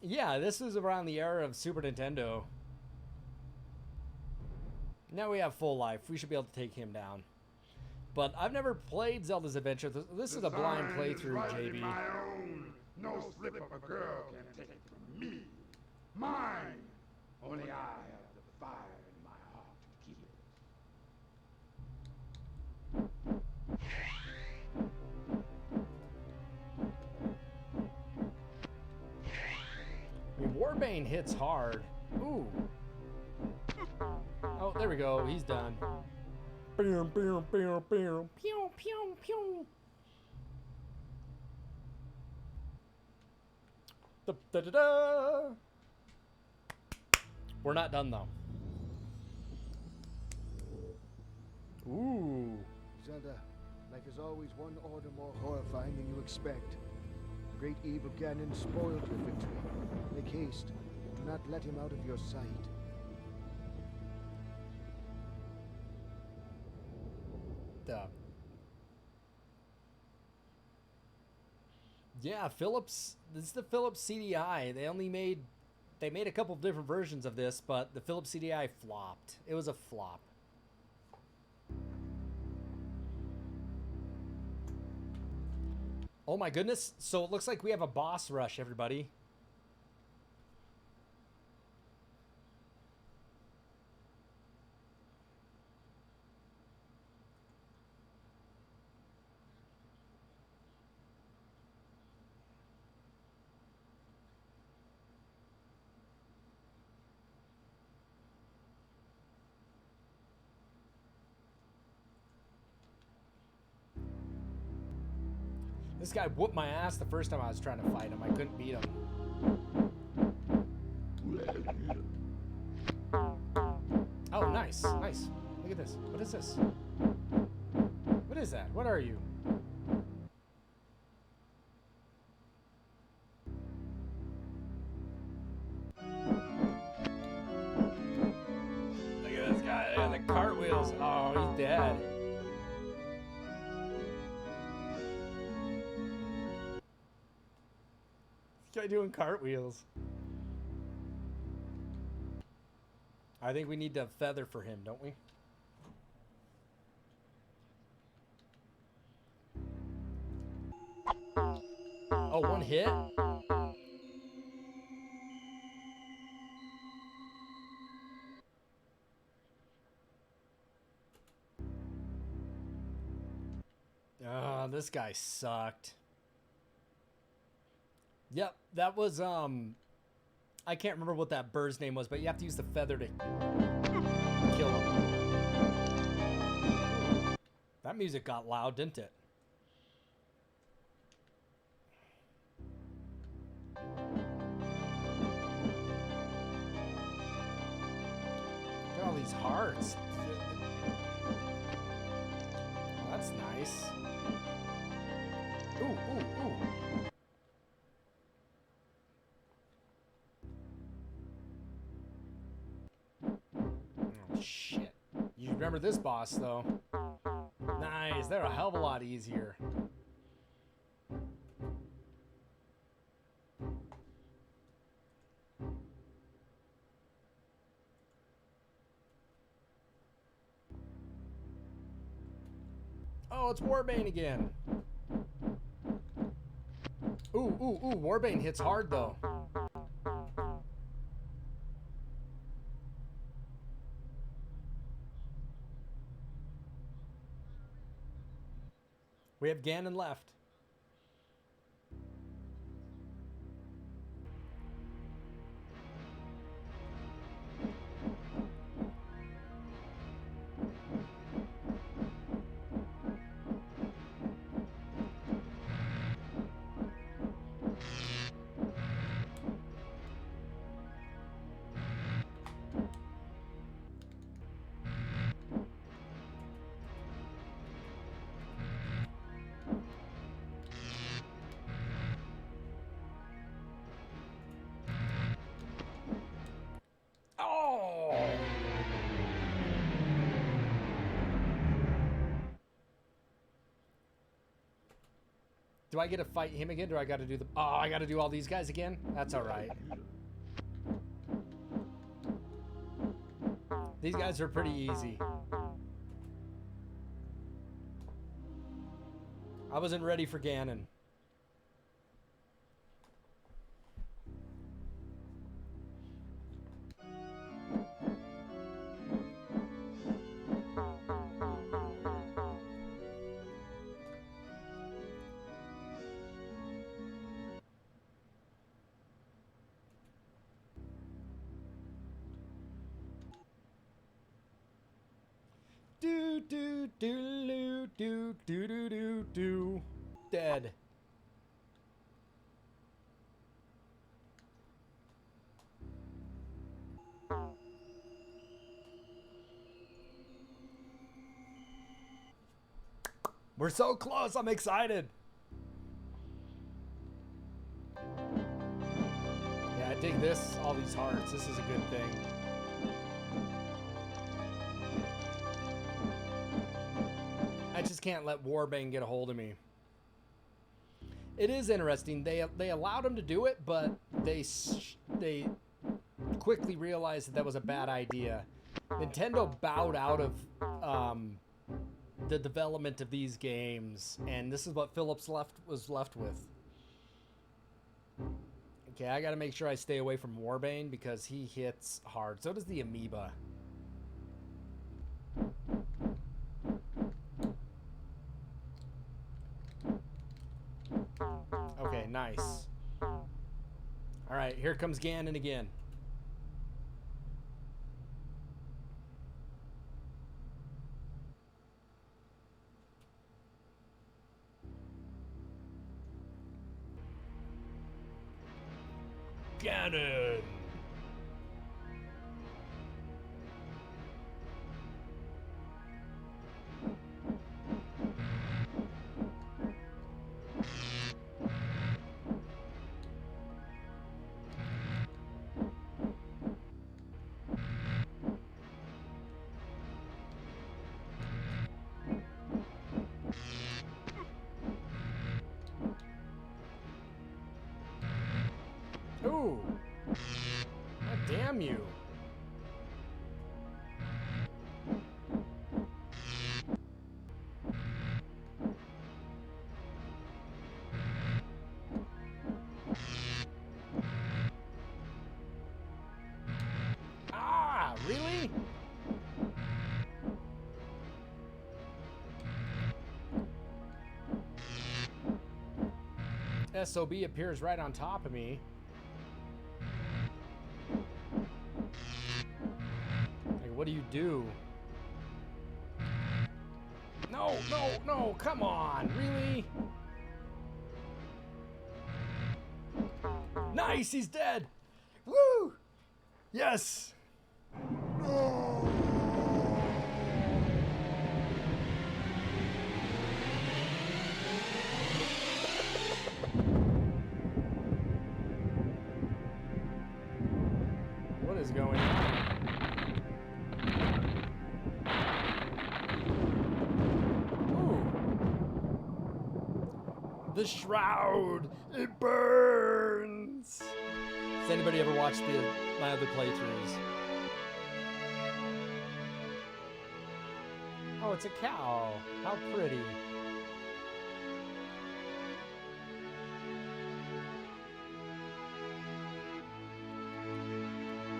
Yeah, this was around the era of Super Nintendo. Now we have full life. We should be able to take him down. But I've never played Zelda's Adventure. This is a blind playthrough, JB. My own. No slip of a girl can take it from me. Mine. Only I have the fire in my heart to keep it. I mean, Warbane hits hard. Ooh. Oh, there we go. He's done. Pew, pew, pew, pew. Pew, pew, pew. Da, da, da, da. We're not done, though. Ooh. Zelda, life is always one order more horrifying than you expect. The great evil Ganon spoiled your victory. Make haste. Do not let him out of your sight. Duh. Yeah, Philips. This is the Philips CDI. They made a couple of different versions of this, but the Philips CDI flopped. It was a flop. Oh my goodness. So it looks like we have a boss rush, everybody. This guy whooped my ass the first time I was trying to fight him. I couldn't beat him. Oh, nice. Nice. Look at this. What is this? What is that? What are you? Look at this guy and the cartwheels. Oh, he's dead. Guy doing cartwheels. I think we need to feather for him, don't we? Oh, one hit? Oh, this guy sucked. Yep, that was, I can't remember what that bird's name was, but you have to use the feather to kill him. That music got loud, didn't it? Look at all these hearts. Oh, that's nice. Ooh, ooh, ooh. Shit. You remember this boss, though. Nice. They're a hell of a lot easier. Oh, it's Warbane again. Ooh, ooh, ooh. Warbane hits hard, though. We have Ganon left. Do I get to fight him again? Do I got to do the... Oh, I got to do all these guys again? That's all right. These guys are pretty easy. I wasn't ready for Ganon. Do do do do do do do do. Dead. We're so close. I'm excited. Yeah, I dig this. All these hearts. This is a good thing. I just can't let Warbane get a hold of me. It is interesting. They allowed him to do it, but they quickly realized that was a bad idea. Nintendo bowed out of the development of these games, and this is what Phillips was left with. Okay, I gotta make sure I stay away from Warbane because he hits hard. So does the amoeba. Okay, nice. Alright, here comes Ganon again. Ganon! Ooh! God damn you! Ah! Really? SOB appears right on top of me. What do you do? No, no, no, come on, really? Nice, he's dead! Woo! Yes! No! What is going on? The shroud, it burns. Has anybody ever watched my other playthroughs? Oh, it's a cow. How pretty.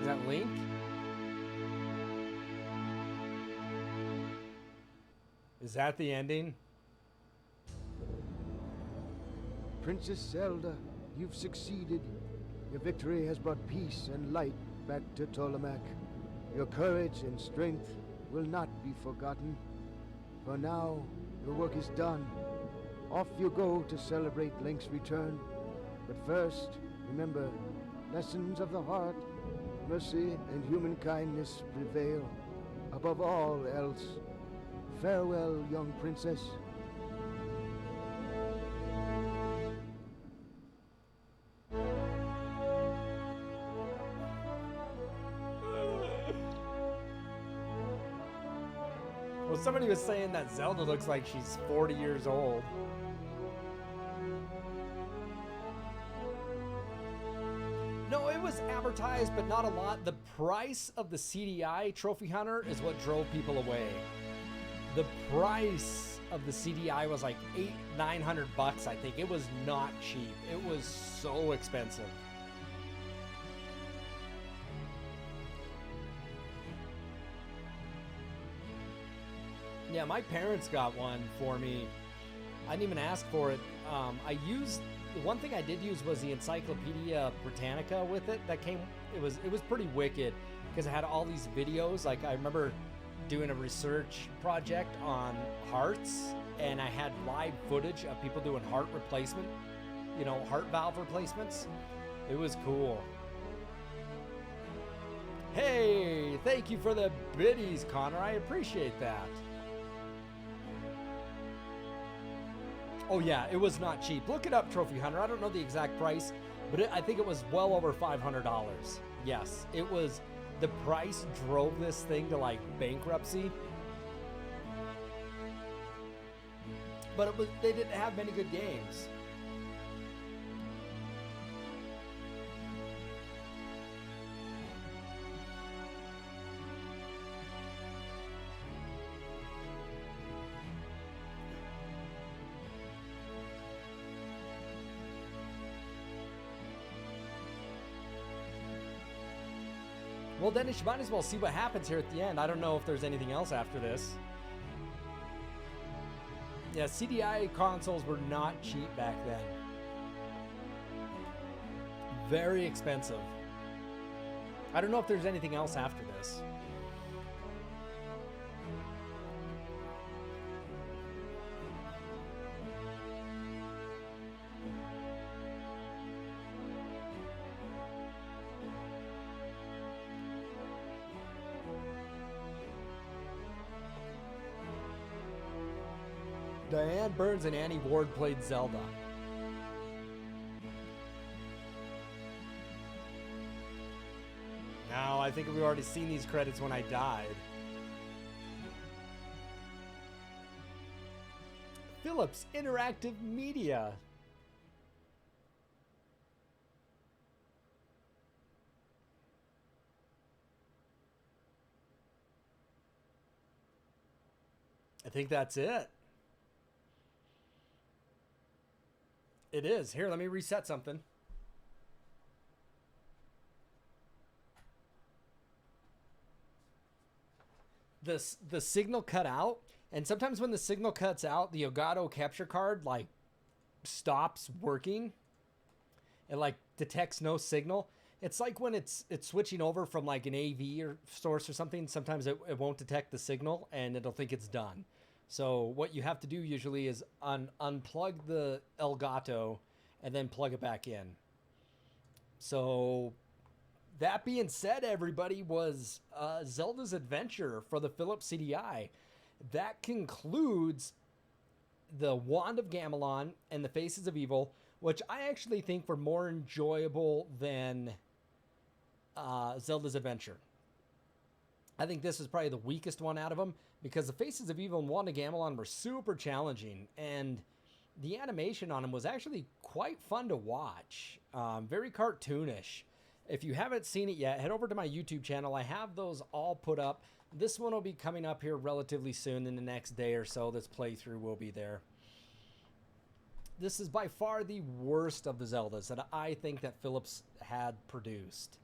Is that Link? Is that the ending? Princess Zelda, you've succeeded. Your victory has brought peace and light back to Tolamac. Your courage and strength will not be forgotten. For now, your work is done. Off you go to celebrate Link's return. But first, remember, lessons of the heart, mercy and human kindness prevail. Above all else, farewell, young princess. Well, somebody was saying that Zelda looks like she's 40 years old. No, it was advertised, but not a lot. The price of the CDI Trophy Hunter is what drove people away. The price of the CDI was like $900, I think. It was not cheap. It was so expensive. Yeah, my parents got one for me. I didn't even ask for it. The one thing I did use was the Encyclopedia Britannica with it. That came. It was pretty wicked because it had all these videos. Like I remember doing a research project on hearts, and I had live footage of people doing heart replacement, heart valve replacements. It was cool. Hey, thank you for the biddies, Connor. I appreciate that. Oh yeah, it was not cheap. Look it up, Trophy Hunter. I don't know the exact price, but I think it was well over $500. Yes, it was. The price drove this thing to like bankruptcy. But they didn't have many good games. Well, Dennis, you might as well see what happens here at the end. I don't know if there's anything else after this. Yeah, CDI consoles were not cheap back then. Very expensive. I don't know if there's anything else after this. Diane Burns and Annie Ward played Zelda. Now, I think we've already seen these credits when I died. Philips Interactive Media. I think that's it. It is. Here, let me reset something. The signal cut out, and sometimes when the signal cuts out, the Elgato capture card like stops working. It like detects no signal. It's like when it's switching over from like an AV or source or something, sometimes it won't detect the signal and it'll think it's done. So what you have to do usually is unplug the Elgato and then plug it back in. So that being said, everybody, was Zelda's Adventure for the Philips CDI. That concludes the Wand of Gamelon and the Faces of Evil, which I actually think were more enjoyable than Zelda's Adventure. I think this is probably the weakest one out of them because the Faces of Evil and Wand of Gamelon were super challenging, and the animation on them was actually quite fun to watch. Very cartoonish. If you haven't seen it yet, head over to my YouTube channel. I have those all put up. This one will be coming up here relatively soon. In the next day or so, this playthrough will be there. This is by far the worst of the Zeldas that I think that Philips had produced.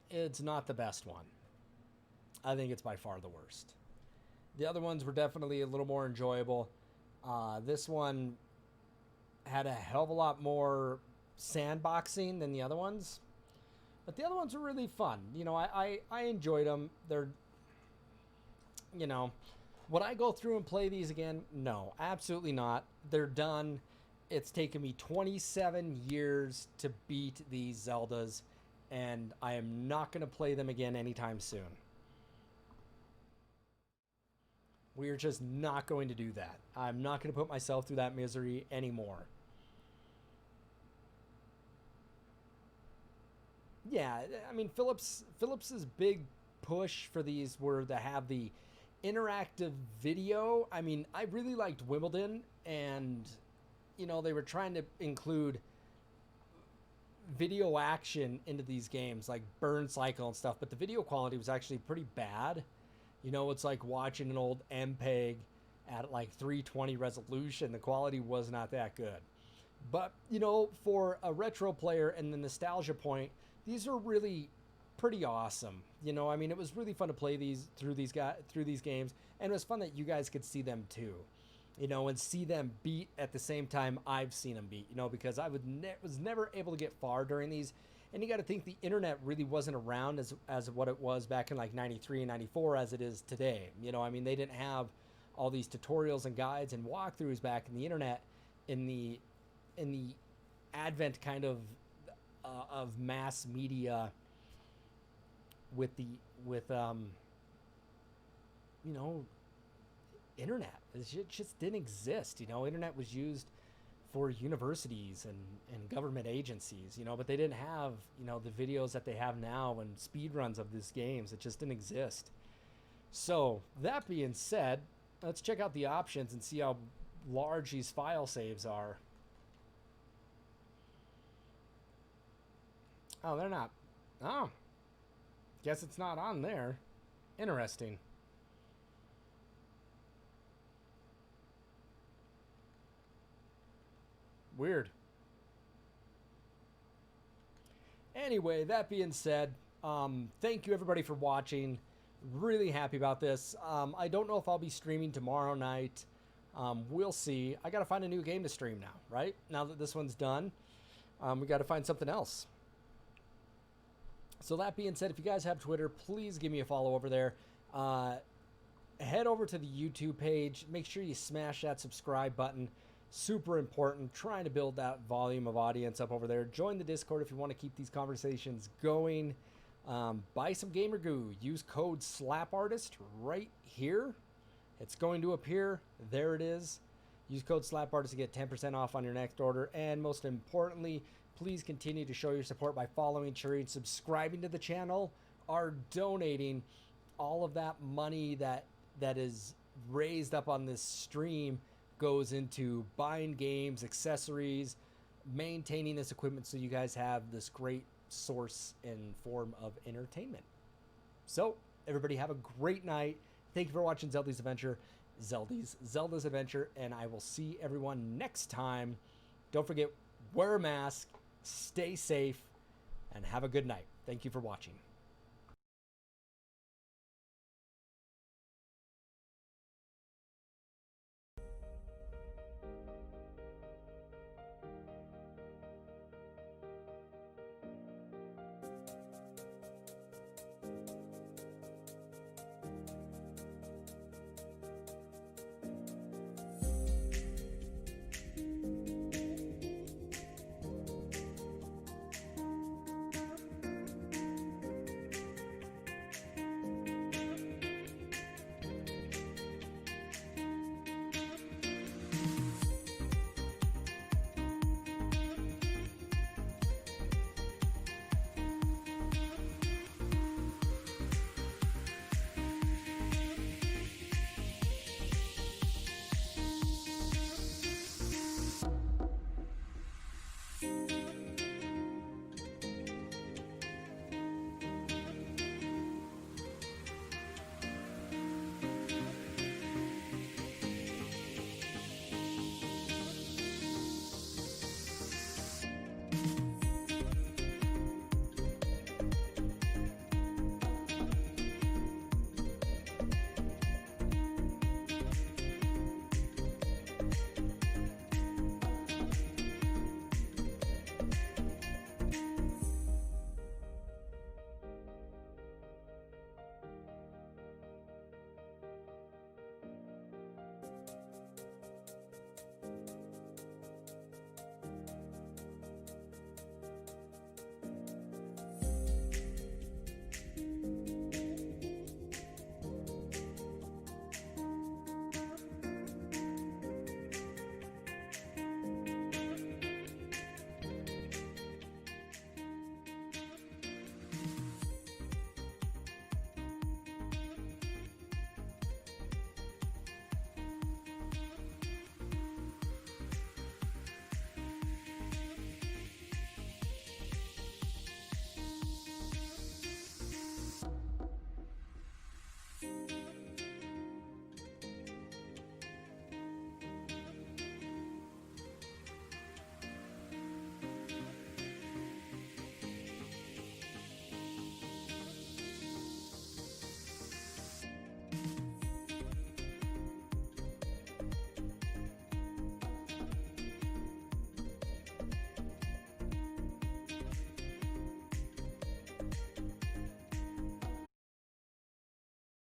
It's not the best one. I think it's by far the worst. The other ones were definitely a little more enjoyable. This one had a hell of a lot more sandboxing than the other ones, but the other ones were really fun. You know, I enjoyed them. They're, you know, would I go through and play these again? No, absolutely not. They're done. It's taken me 27 years to beat these Zeldas, and I am not going to play them again anytime soon. We are just not going to do that. I'm not going to put myself through that misery anymore. Yeah, I mean, Philips's big push for these were to have the interactive video. I mean, I really liked Wimbledon, and, you know, they were trying to include video action into these games, like burn cycle and stuff, but the video quality was actually pretty bad. You know, it's like watching an old MPEG at like 320 resolution. The quality was not that good. But, you know, for a retro player and the nostalgia point, these are really pretty awesome. You know, I mean, it was really fun to play through these games, and it was fun that you guys could see them too. You know, and see them beat at the same time I've seen them beat, you know, because I was never able to get far during these. And you got to think the internet really wasn't around as what it was back in like 93 and 94 as it is today. You know, I mean, they didn't have all these tutorials and guides and walkthroughs back in the internet in the advent kind of mass media with you know, internet. It just didn't exist. You know, internet was used for universities and government agencies, you know, but they didn't have, you know, the videos that they have now and speed runs of these games. It just didn't exist. So that being said, let's check out the options and see how large these file saves are. Oh, they're not. Oh, guess it's not on there. Interesting. Weird. Anyway, that being said, thank you everybody for watching. Really happy about this. I don't know if I'll be streaming tomorrow night. We'll see. I gotta find a new game to stream now, right? Now that this one's done, we gotta find something else. So that being said, if you guys have Twitter, please give me a follow over there. Head over to the YouTube page. Make sure you smash that subscribe button. Super important. Trying to build that volume of audience up over there. Join the Discord if you want to keep these conversations going. Buy some gamer goo. Use code slapartist right here. It's going to appear. There it is. Use code slapartist to get 10% off on your next order. And most importantly, please continue to show your support by following, sharing, subscribing to the channel, or donating. All of that money that is raised up on this stream goes into buying games, accessories, maintaining this equipment so you guys have this great source and form of entertainment. So everybody have a great night. Thank you for watching Zelda's Adventure, and I will see everyone next time. Don't forget, wear a mask, stay safe, and have a good night. Thank you for watching.